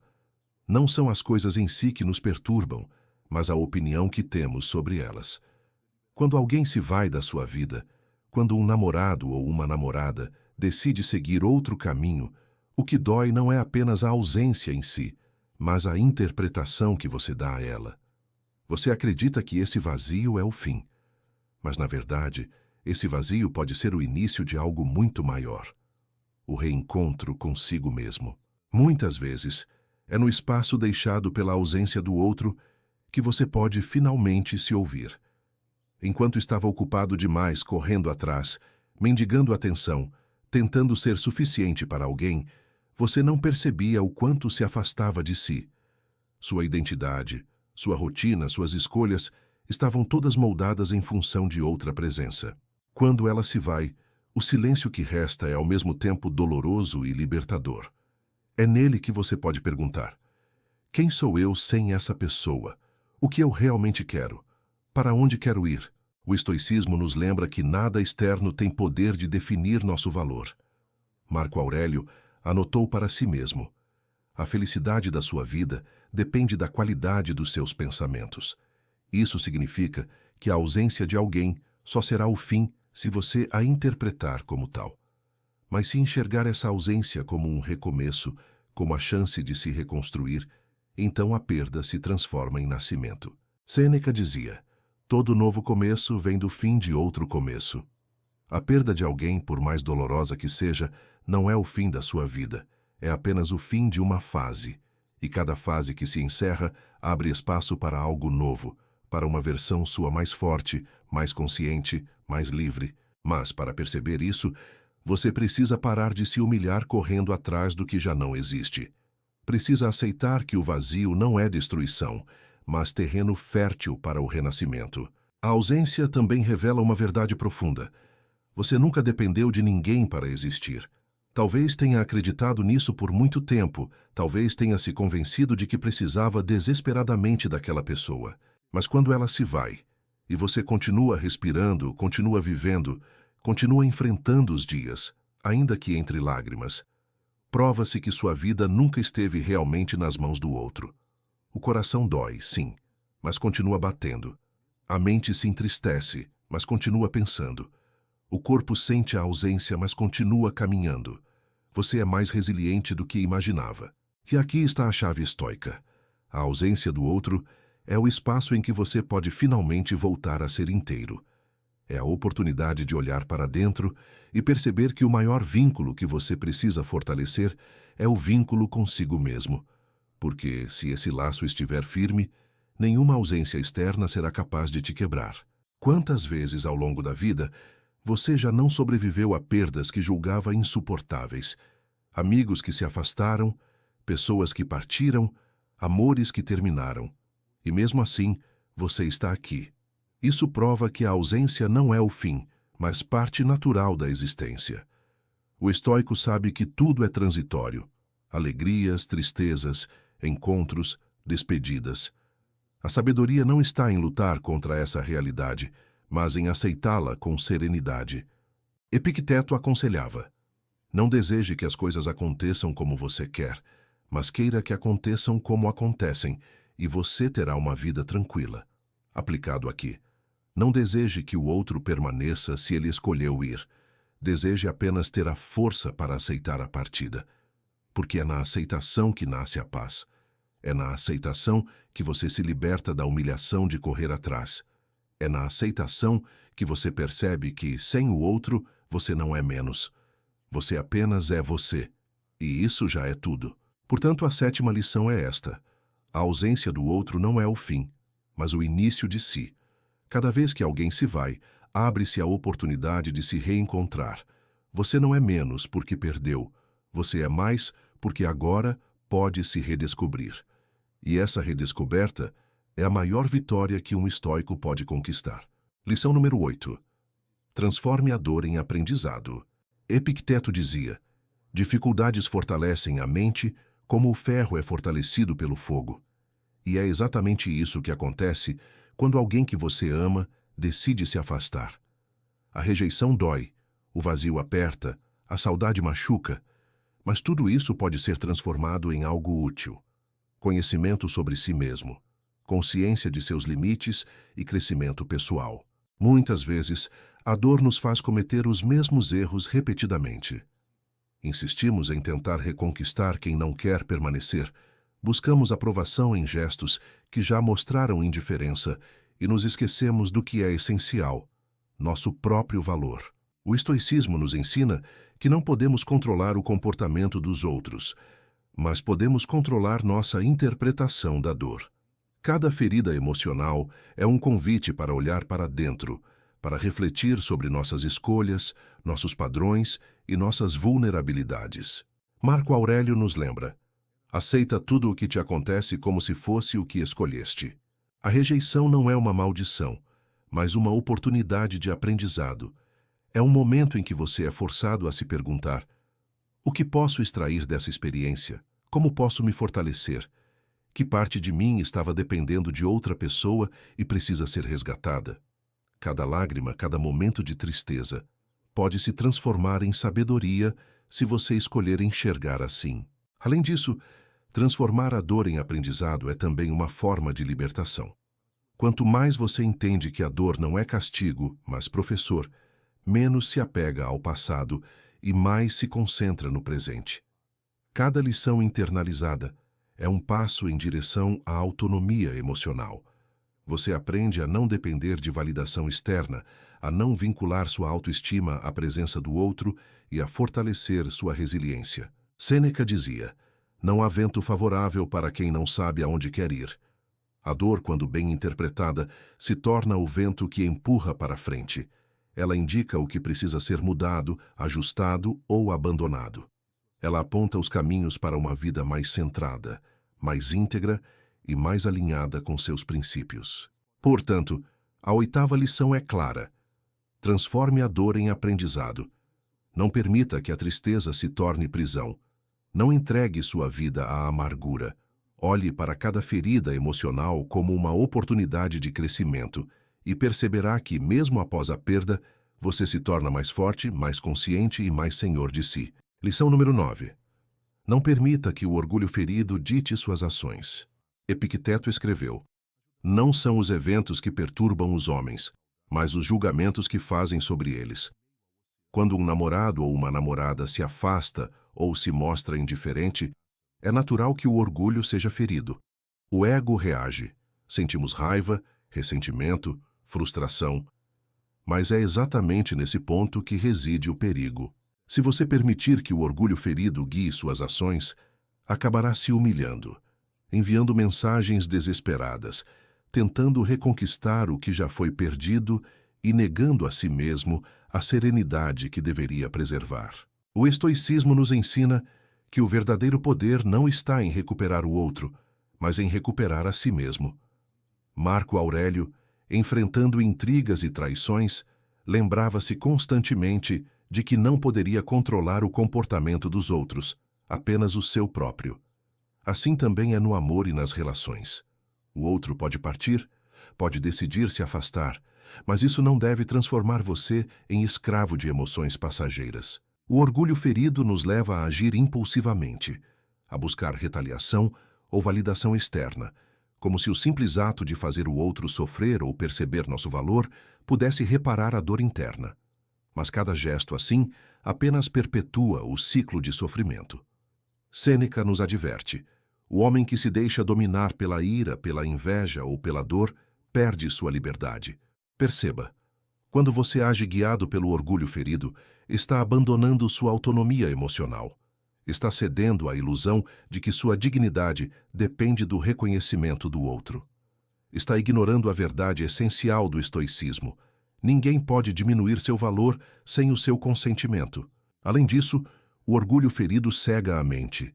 não são as coisas em si que nos perturbam, mas a opinião que temos sobre elas. Quando alguém se vai da sua vida, quando um namorado ou uma namorada decide seguir outro caminho, o que dói não é apenas a ausência em si, mas a interpretação que você dá a ela. Você acredita que esse vazio é o fim, mas na verdade, esse vazio pode ser o início de algo muito maior: o reencontro consigo mesmo. Muitas vezes, é no espaço deixado pela ausência do outro que você pode finalmente se ouvir. Enquanto estava ocupado demais correndo atrás, mendigando atenção, tentando ser suficiente para alguém, você não percebia o quanto se afastava de si. Sua identidade, sua rotina, suas escolhas estavam todas moldadas em função de outra presença. Quando ela se vai, o silêncio que resta é ao mesmo tempo doloroso e libertador. É nele que você pode perguntar: quem sou eu sem essa pessoa? O que eu realmente quero? Para onde quero ir? O estoicismo nos lembra que nada externo tem poder de definir nosso valor. Marco Aurélio anotou para si mesmo: a felicidade da sua vida depende da qualidade dos seus pensamentos. Isso significa que a ausência de alguém só será o fim se você a interpretar como tal. Mas se enxergar essa ausência como um recomeço, como a chance de se reconstruir, então a perda se transforma em nascimento. Sêneca dizia: todo novo começo vem do fim de outro começo. A perda de alguém, por mais dolorosa que seja, não é o fim da sua vida, é apenas o fim de uma fase. E cada fase que se encerra abre espaço para algo novo, para uma versão sua mais forte, mais consciente, mais livre. Mas, para perceber isso, você precisa parar de se humilhar correndo atrás do que já não existe. precisa aceitar que o vazio não é destruição, mas terreno fértil para o renascimento. A ausência também revela uma verdade profunda. Você nunca dependeu de ninguém para existir. Talvez tenha acreditado nisso por muito tempo, talvez tenha se convencido de que precisava desesperadamente daquela pessoa. Mas quando ela se vai, e você continua respirando, continua vivendo, continua enfrentando os dias, ainda que entre lágrimas, prova-se que sua vida nunca esteve realmente nas mãos do outro. O coração dói, sim, mas continua batendo. A mente se entristece, mas continua pensando. O corpo sente a ausência, mas continua caminhando. Você é mais resiliente do que imaginava. E aqui está a chave estoica. A ausência do outro é o espaço em que você pode finalmente voltar a ser inteiro. É a oportunidade de olhar para dentro e perceber que o maior vínculo que você precisa fortalecer é o vínculo consigo mesmo. Porque, se esse laço estiver firme, nenhuma ausência externa será capaz de te quebrar. Quantas vezes ao longo da vida você já não sobreviveu a perdas que julgava insuportáveis? Amigos que se afastaram, pessoas que partiram, amores que terminaram. E mesmo assim, você está aqui. Isso prova que a ausência não é o fim, mas parte natural da existência. O estoico sabe que tudo é transitório. Alegrias, tristezas, encontros, despedidas. A sabedoria não está em lutar contra essa realidade, mas em aceitá-la com serenidade. Epicteto aconselhava: não deseje que as coisas aconteçam como você quer, mas queira que aconteçam como acontecem, e você terá uma vida tranquila. Aplicado aqui: não deseje que o outro permaneça se ele escolheu ir. Deseje apenas ter a força para aceitar a partida. Porque é na aceitação que nasce a paz. É na aceitação que você se liberta da humilhação de correr atrás. É na aceitação que você percebe que, sem o outro, você não é menos. Você apenas é você. E isso já é tudo. Portanto, a sétima lição é esta: a ausência do outro não é o fim, mas o início de si. Cada vez que alguém se vai, abre-se a oportunidade de se reencontrar. Você não é menos porque perdeu. Você é mais porque agora pode se redescobrir. E essa redescoberta é a maior vitória que um estoico pode conquistar. Lição número 8. Transforme a dor em aprendizado. Epicteto dizia: dificuldades fortalecem a mente como o ferro é fortalecido pelo fogo. E é exatamente isso que acontece quando alguém que você ama decide se afastar. A rejeição dói, o vazio aperta, a saudade machuca, mas tudo isso pode ser transformado em algo útil. Conhecimento sobre si mesmo, consciência de seus limites e crescimento pessoal. Muitas vezes, a dor nos faz cometer os mesmos erros repetidamente. Insistimos em tentar reconquistar quem não quer permanecer. Buscamos aprovação em gestos que já mostraram indiferença e nos esquecemos do que é essencial: nosso próprio valor. O estoicismo nos ensina que não podemos controlar o comportamento dos outros, mas podemos controlar nossa interpretação da dor. Cada ferida emocional é um convite para olhar para dentro, para refletir sobre nossas escolhas, nossos padrões e nossas vulnerabilidades. Marco Aurélio nos lembra: aceita tudo o que te acontece como se fosse o que escolheste. A rejeição não é uma maldição, mas uma oportunidade de aprendizado. É um momento em que você é forçado a se perguntar: o que posso extrair dessa experiência? Como posso me fortalecer? Que parte de mim estava dependendo de outra pessoa e precisa ser resgatada? Cada lágrima, cada momento de tristeza pode se transformar em sabedoria se você escolher enxergar assim. Além disso, transformar a dor em aprendizado é também uma forma de libertação. Quanto mais você entende que a dor não é castigo, mas professor, menos se apega ao passado e mais se concentra no presente. Cada lição internalizada é um passo em direção à autonomia emocional. Você aprende a não depender de validação externa, a não vincular sua autoestima à presença do outro e a fortalecer sua resiliência. Sêneca dizia: não há vento favorável para quem não sabe aonde quer ir. A dor, quando bem interpretada, se torna o vento que empurra para frente. Ela indica o que precisa ser mudado, ajustado ou abandonado. Ela aponta os caminhos para uma vida mais centrada, mais íntegra e mais alinhada com seus princípios. Portanto, a 8ª lição é clara. Transforme a dor em aprendizado. Não permita que a tristeza se torne prisão. Não entregue sua vida à amargura. Olhe para cada ferida emocional como uma oportunidade de crescimento e perceberá que, mesmo após a perda, você se torna mais forte, mais consciente e mais senhor de si. Lição número 9. Não permita que o orgulho ferido dite suas ações. Epicteto escreveu: não são os eventos que perturbam os homens, mas os julgamentos que fazem sobre eles. Quando um namorado ou uma namorada se afasta ou se mostra indiferente, é natural que o orgulho seja ferido. O ego reage. Sentimos raiva, ressentimento, frustração. Mas é exatamente nesse ponto que reside o perigo. Se você permitir que o orgulho ferido guie suas ações, acabará se humilhando, enviando mensagens desesperadas, tentando reconquistar o que já foi perdido e negando a si mesmo a serenidade que deveria preservar. O estoicismo nos ensina que o verdadeiro poder não está em recuperar o outro, mas em recuperar a si mesmo. Marco Aurélio, enfrentando intrigas e traições, lembrava-se constantemente de que não poderia controlar o comportamento dos outros, apenas o seu próprio. Assim também é no amor e nas relações. O outro pode partir, pode decidir se afastar, mas isso não deve transformar você em escravo de emoções passageiras. O orgulho ferido nos leva a agir impulsivamente, a buscar retaliação ou validação externa, como se o simples ato de fazer o outro sofrer ou perceber nosso valor pudesse reparar a dor interna. Mas cada gesto assim apenas perpetua o ciclo de sofrimento. Sêneca nos adverte: o homem que se deixa dominar pela ira, pela inveja ou pela dor, perde sua liberdade. Perceba, quando você age guiado pelo orgulho ferido, está abandonando sua autonomia emocional. Está cedendo à ilusão de que sua dignidade depende do reconhecimento do outro. Está ignorando a verdade essencial do estoicismo. Ninguém pode diminuir seu valor sem o seu consentimento. Além disso, o orgulho ferido cega a mente.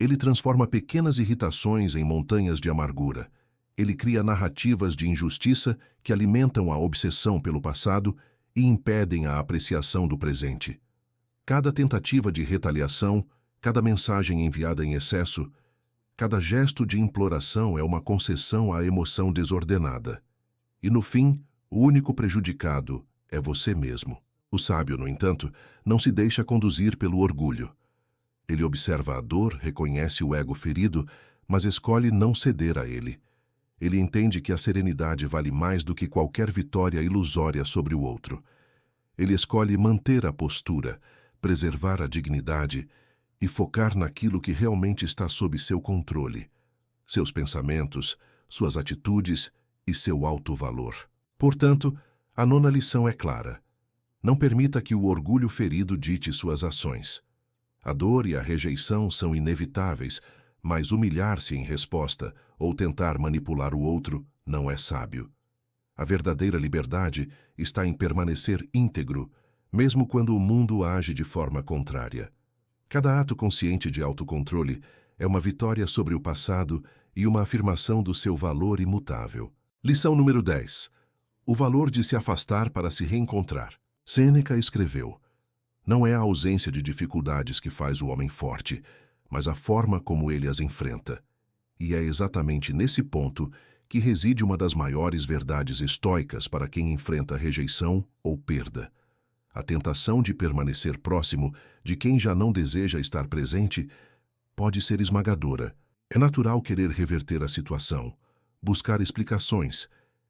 Ele transforma pequenas irritações em montanhas de amargura. Ele cria narrativas de injustiça que alimentam a obsessão pelo passado e impedem a apreciação do presente. Cada tentativa de retaliação, cada mensagem enviada em excesso, cada gesto de imploração é uma concessão à emoção desordenada. E no fim, o único prejudicado é você mesmo. O sábio, no entanto, não se deixa conduzir pelo orgulho. Ele observa a dor, reconhece o ego ferido, mas escolhe não ceder a ele. Ele entende que a serenidade vale mais do que qualquer vitória ilusória sobre o outro. Ele escolhe manter a postura, preservar a dignidade e focar naquilo que realmente está sob seu controle: seus pensamentos, suas atitudes e seu alto valor. Portanto, a 9ª lição é clara. Não permita que o orgulho ferido dite suas ações. A dor e a rejeição são inevitáveis, mas humilhar-se em resposta ou tentar manipular o outro não é sábio. A verdadeira liberdade está em permanecer íntegro, mesmo quando o mundo age de forma contrária. Cada ato consciente de autocontrole é uma vitória sobre o passado e uma afirmação do seu valor imutável. Lição número 10. O valor de se afastar para se reencontrar. Sêneca escreveu: não é a ausência de dificuldades que faz o homem forte, mas a forma como ele as enfrenta. E é exatamente nesse ponto que reside uma das maiores verdades estoicas para quem enfrenta rejeição ou perda. A tentação de permanecer próximo de quem já não deseja estar presente pode ser esmagadora. É natural querer reverter a situação, buscar explicações,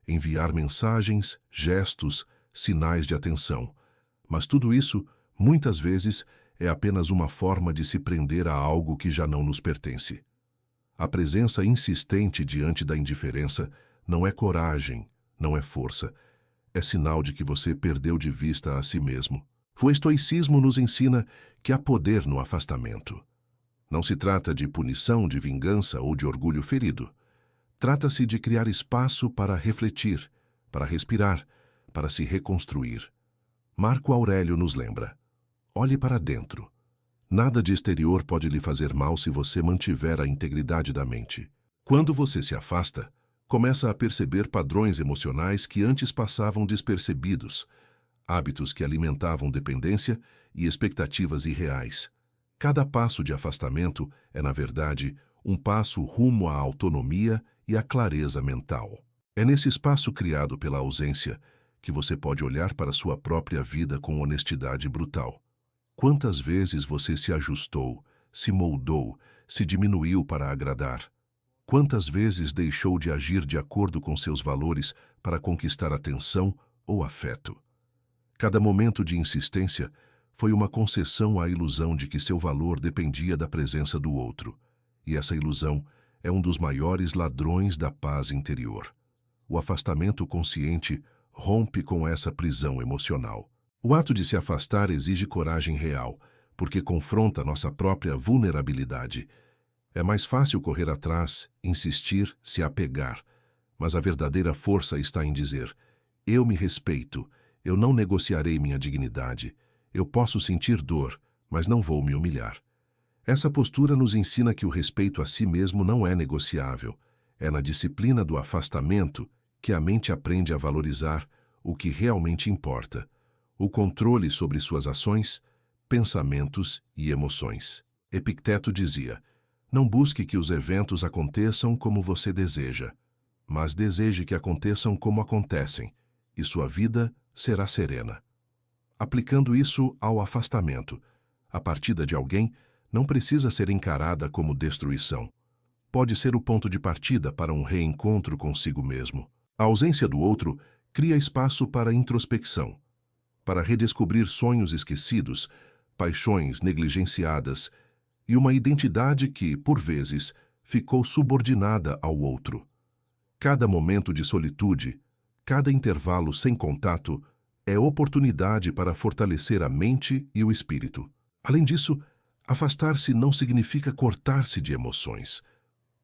enviar mensagens, gestos, sinais de atenção. Mas tudo isso, muitas vezes, é apenas uma forma de se prender a algo que já não nos pertence. A presença insistente diante da indiferença não é coragem, não é força. É sinal de que você perdeu de vista a si mesmo. O estoicismo nos ensina que há poder no afastamento. Não se trata de punição, de vingança ou de orgulho ferido. Trata-se de criar espaço para refletir, para respirar, para se reconstruir. Marco Aurélio nos lembra: olhe para dentro. Nada de exterior pode lhe fazer mal se você mantiver a integridade da mente. Quando você se afasta, começa a perceber padrões emocionais que antes passavam despercebidos, hábitos que alimentavam dependência e expectativas irreais. Cada passo de afastamento é, na verdade, um passo rumo à autonomia e à clareza mental. É nesse espaço criado pela ausência que você pode olhar para sua própria vida com honestidade brutal. Quantas vezes você se ajustou, se moldou, se diminuiu para agradar? Quantas vezes deixou de agir de acordo com seus valores para conquistar atenção ou afeto? Cada momento de insistência foi uma concessão à ilusão de que seu valor dependia da presença do outro. E essa ilusão é um dos maiores ladrões da paz interior. O afastamento consciente rompe com essa prisão emocional. O ato de se afastar exige coragem real, porque confronta nossa própria vulnerabilidade. É mais fácil correr atrás, insistir, se apegar, mas a verdadeira força está em dizer: eu me respeito, eu não negociarei minha dignidade, eu posso sentir dor, mas não vou me humilhar. Essa postura nos ensina que o respeito a si mesmo não é negociável. É na disciplina do afastamento que a mente aprende a valorizar o que realmente importa: o controle sobre suas ações, pensamentos e emoções. Epicteto dizia: não busque que os eventos aconteçam como você deseja, mas deseje que aconteçam como acontecem, e sua vida será serena. Aplicando isso ao afastamento, a partida de alguém não precisa ser encarada como destruição. Pode ser o ponto de partida para um reencontro consigo mesmo. A ausência do outro cria espaço para introspecção, para redescobrir sonhos esquecidos, paixões negligenciadas e uma identidade que, por vezes, ficou subordinada ao outro. Cada momento de solitude, cada intervalo sem contato, é oportunidade para fortalecer a mente e o espírito. Além disso, afastar-se não significa cortar-se de emoções.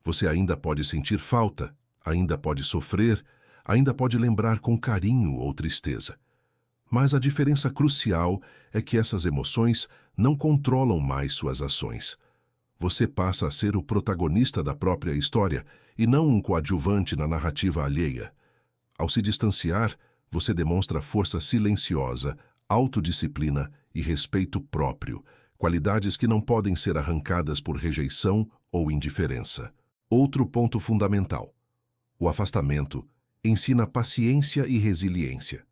Você ainda pode sentir falta, ainda pode sofrer, ainda pode lembrar com carinho ou tristeza. Mas a diferença crucial é que essas emoções não controlam mais suas ações. Você passa a ser o protagonista da própria história e não um coadjuvante na narrativa alheia. Ao se distanciar, você demonstra força silenciosa, autodisciplina e respeito próprio, qualidades que não podem ser arrancadas por rejeição ou indiferença. Outro ponto fundamental: o afastamento ensina paciência e resiliência.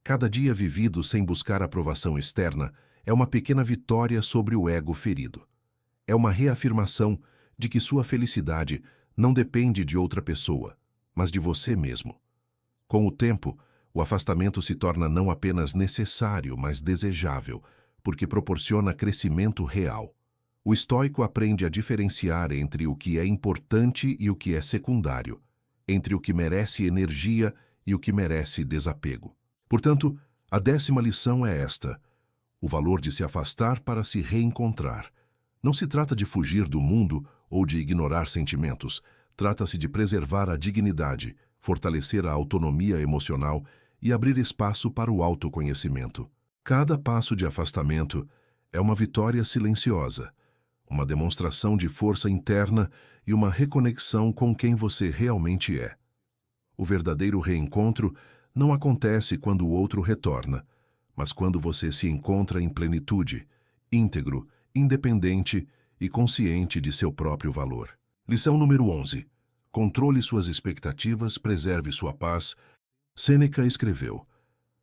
Cada dia vivido sem buscar aprovação externa é uma pequena vitória sobre o ego ferido. É uma reafirmação de que sua felicidade não depende de outra pessoa, mas de você mesmo. Com o tempo, o afastamento se torna não apenas necessário, mas desejável, porque proporciona crescimento real. O estoico aprende a diferenciar entre o que é importante e o que é secundário, entre o que merece energia e o que merece desapego. Portanto, a 10ª lição é esta: o valor de se afastar para se reencontrar. Não se trata de fugir do mundo ou de ignorar sentimentos, trata-se de preservar a dignidade, fortalecer a autonomia emocional e abrir espaço para o autoconhecimento. Cada passo de afastamento é uma vitória silenciosa, uma demonstração de força interna e uma reconexão com quem você realmente é. O verdadeiro reencontro não acontece quando o outro retorna, mas quando você se encontra em plenitude, íntegro, independente e consciente de seu próprio valor. Lição número 11. Controle suas expectativas, preserve sua paz. Sêneca escreveu: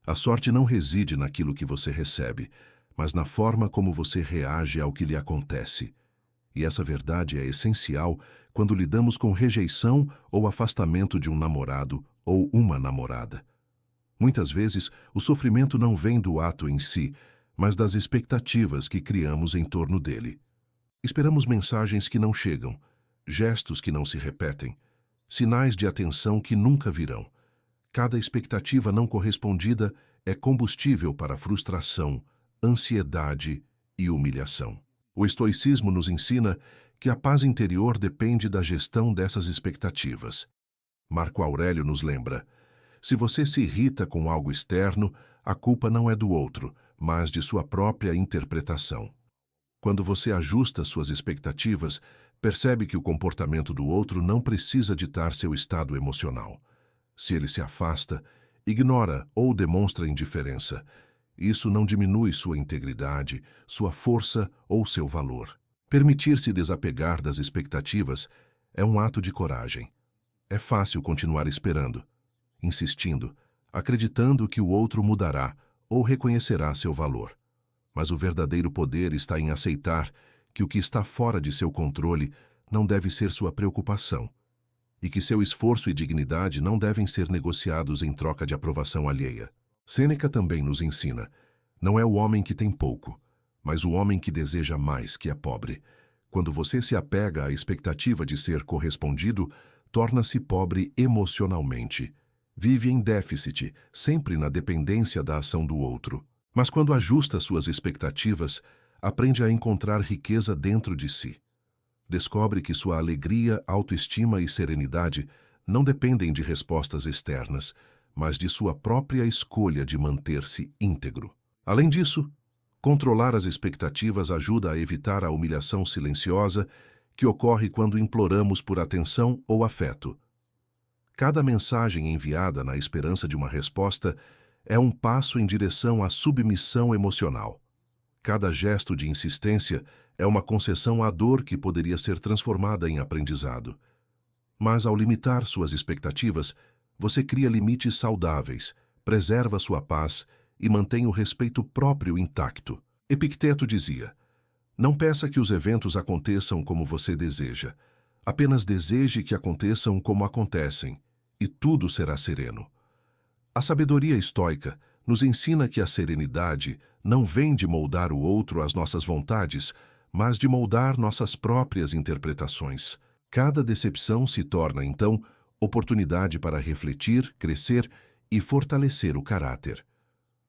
a sorte não reside naquilo que você recebe, mas na forma como você reage ao que lhe acontece. E essa verdade é essencial quando lidamos com rejeição ou afastamento de um namorado ou uma namorada. Muitas vezes, o sofrimento não vem do ato em si, mas das expectativas que criamos em torno dele. Esperamos mensagens que não chegam, gestos que não se repetem, sinais de atenção que nunca virão. Cada expectativa não correspondida é combustível para frustração, ansiedade e humilhação. O estoicismo nos ensina que a paz interior depende da gestão dessas expectativas. Marco Aurélio nos lembra: se você se irrita com algo externo, a culpa não é do outro, mas de sua própria interpretação. Quando você ajusta suas expectativas, percebe que o comportamento do outro não precisa ditar seu estado emocional. Se ele se afasta, ignora ou demonstra indiferença, isso não diminui sua integridade, sua força ou seu valor. Permitir-se desapegar das expectativas é um ato de coragem. É fácil continuar esperando, insistindo, acreditando que o outro mudará ou reconhecerá seu valor. Mas o verdadeiro poder está em aceitar que o que está fora de seu controle não deve ser sua preocupação, e que seu esforço e dignidade não devem ser negociados em troca de aprovação alheia. Sêneca também nos ensina: não é o homem que tem pouco, mas o homem que deseja mais que é pobre. Quando você se apega à expectativa de ser correspondido, torna-se pobre emocionalmente. Vive em déficit, sempre na dependência da ação do outro. Mas quando ajusta suas expectativas, aprende a encontrar riqueza dentro de si. Descobre que sua alegria, autoestima e serenidade não dependem de respostas externas, mas de sua própria escolha de manter-se íntegro. Além disso, controlar as expectativas ajuda a evitar a humilhação silenciosa que ocorre quando imploramos por atenção ou afeto. Cada mensagem enviada na esperança de uma resposta é um passo em direção à submissão emocional. Cada gesto de insistência é uma concessão à dor que poderia ser transformada em aprendizado. Mas ao limitar suas expectativas, você cria limites saudáveis, preserva sua paz e mantém o respeito próprio intacto. Epicteto dizia: não peça que os eventos aconteçam como você deseja, apenas deseje que aconteçam como acontecem, e tudo será sereno. A sabedoria estoica nos ensina que a serenidade não vem de moldar o outro às nossas vontades, mas de moldar nossas próprias interpretações. Cada decepção se torna, então, oportunidade para refletir, crescer e fortalecer o caráter.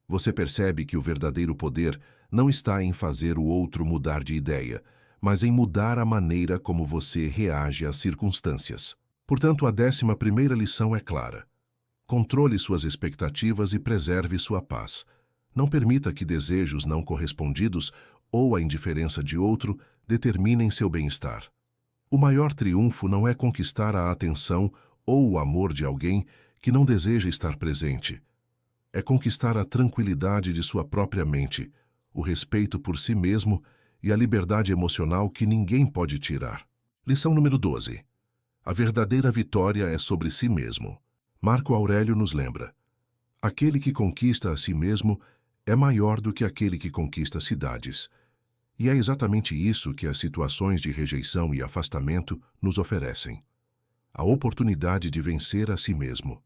Você percebe que o verdadeiro poder não está em fazer o outro mudar de ideia, mas em mudar a maneira como você reage às circunstâncias. Portanto, a 11ª lição é clara. Controle suas expectativas e preserve sua paz. Não permita que desejos não correspondidos ou a indiferença de outro determinem seu bem-estar. O maior triunfo não é conquistar a atenção ou o amor de alguém que não deseja estar presente. É conquistar a tranquilidade de sua própria mente, o respeito por si mesmo e a liberdade emocional que ninguém pode tirar. Lição número 12. A verdadeira vitória é sobre si mesmo. Marco Aurélio nos lembra: aquele que conquista a si mesmo é maior do que aquele que conquista cidades. E é exatamente isso que as situações de rejeição e afastamento nos oferecem: a oportunidade de vencer a si mesmo.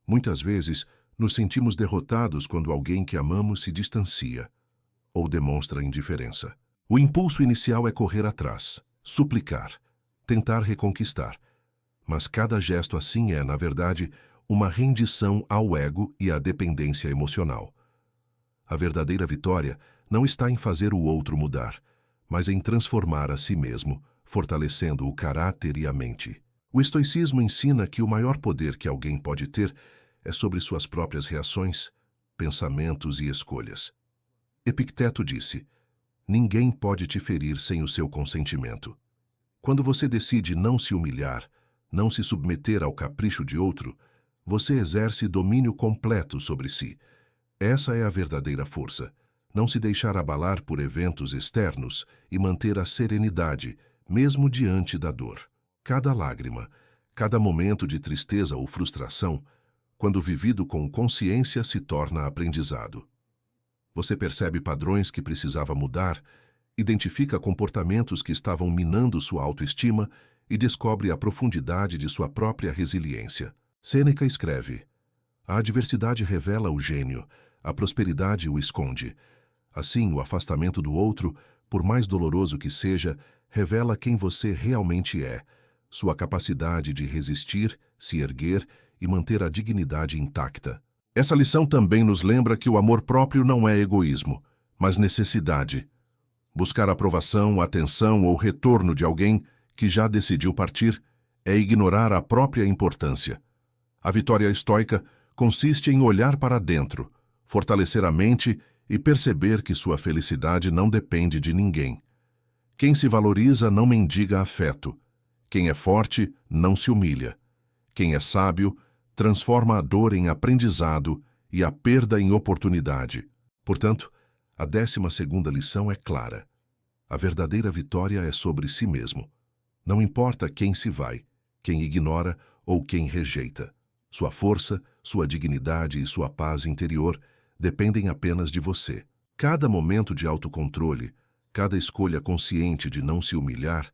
Muitas vezes, nos sentimos derrotados quando alguém que amamos se distancia ou demonstra indiferença. O impulso inicial é correr atrás, suplicar, tentar reconquistar. Mas cada gesto assim é, na verdade, uma rendição ao ego e à dependência emocional. A verdadeira vitória não está em fazer o outro mudar, mas em transformar a si mesmo, fortalecendo o caráter e a mente. O estoicismo ensina que o maior poder que alguém pode ter é sobre suas próprias reações, pensamentos e escolhas. Epicteto disse: ninguém pode te ferir sem o seu consentimento. Quando você decide não se humilhar, não se submeter ao capricho de outro, você exerce domínio completo sobre si. Essa é a verdadeira força: não se deixar abalar por eventos externos e manter a serenidade, mesmo diante da dor. Cada lágrima, cada momento de tristeza ou frustração, quando vivido com consciência, se torna aprendizado. Você percebe padrões que precisava mudar, identifica comportamentos que estavam minando sua autoestima e descobre a profundidade de sua própria resiliência. Sêneca escreve: a adversidade revela o gênio, a prosperidade o esconde. Assim, o afastamento do outro, por mais doloroso que seja, revela quem você realmente é, sua capacidade de resistir, se erguer e manter a dignidade intacta. Essa lição também nos lembra que o amor próprio não é egoísmo, mas necessidade. Buscar aprovação, atenção ou retorno de alguém que já decidiu partir é ignorar a própria importância. A vitória estoica consiste em olhar para dentro, fortalecer a mente e perceber que sua felicidade não depende de ninguém. Quem se valoriza não mendiga afeto. Quem é forte não se humilha. Quem é sábio transforma a dor em aprendizado e a perda em oportunidade. Portanto, a 12ª lição é clara. A verdadeira vitória é sobre si mesmo. Não importa quem se vai, quem ignora ou quem rejeita. Sua força, sua dignidade e sua paz interior dependem apenas de você. Cada momento de autocontrole, cada escolha consciente de não se humilhar,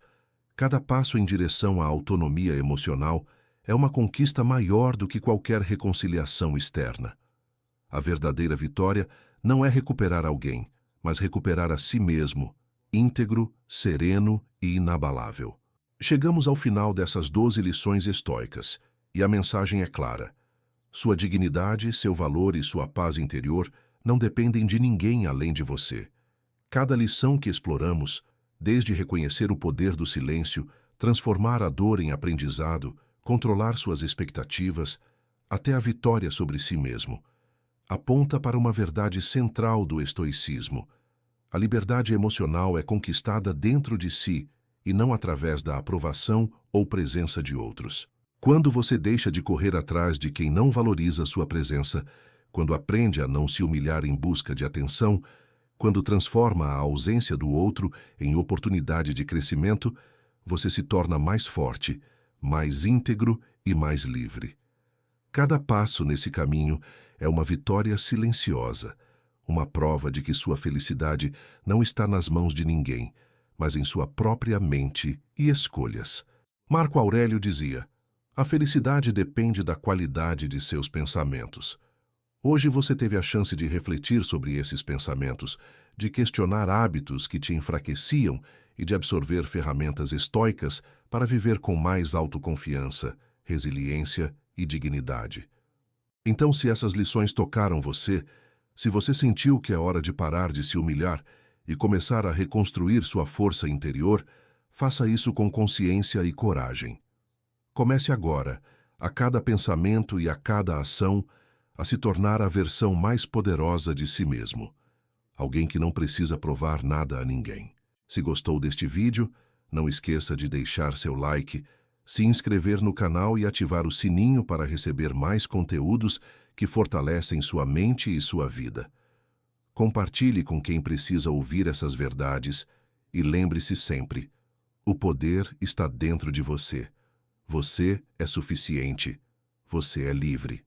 cada passo em direção à autonomia emocional é uma conquista maior do que qualquer reconciliação externa. A verdadeira vitória não é recuperar alguém, mas recuperar a si mesmo, íntegro, sereno e inabalável. Chegamos ao final dessas 12 lições estoicas, e a mensagem é clara. Sua dignidade, seu valor e sua paz interior não dependem de ninguém além de você. Cada lição que exploramos, desde reconhecer o poder do silêncio, transformar a dor em aprendizado, controlar suas expectativas, até a vitória sobre si mesmo, aponta para uma verdade central do estoicismo. A liberdade emocional é conquistada dentro de si e não através da aprovação ou presença de outros. Quando você deixa de correr atrás de quem não valoriza sua presença, quando aprende a não se humilhar em busca de atenção, quando transforma a ausência do outro em oportunidade de crescimento, você se torna mais forte, mais íntegro e mais livre. Cada passo nesse caminho é uma vitória silenciosa, uma prova de que sua felicidade não está nas mãos de ninguém, mas em sua própria mente e escolhas. Marco Aurélio dizia: a felicidade depende da qualidade de seus pensamentos. Hoje você teve a chance de refletir sobre esses pensamentos, de questionar hábitos que te enfraqueciam e de absorver ferramentas estoicas para viver com mais autoconfiança, resiliência e dignidade. Então, se essas lições tocaram você, se você sentiu que é hora de parar de se humilhar e começar a reconstruir sua força interior, faça isso com consciência e coragem. Comece agora, a cada pensamento e a cada ação, a se tornar a versão mais poderosa de si mesmo. Alguém que não precisa provar nada a ninguém. Se gostou deste vídeo, não esqueça de deixar seu like, se inscrever no canal e ativar o sininho para receber mais conteúdos que fortalecem sua mente e sua vida. Compartilhe com quem precisa ouvir essas verdades e lembre-se sempre: o poder está dentro de você. Você é suficiente. Você é livre.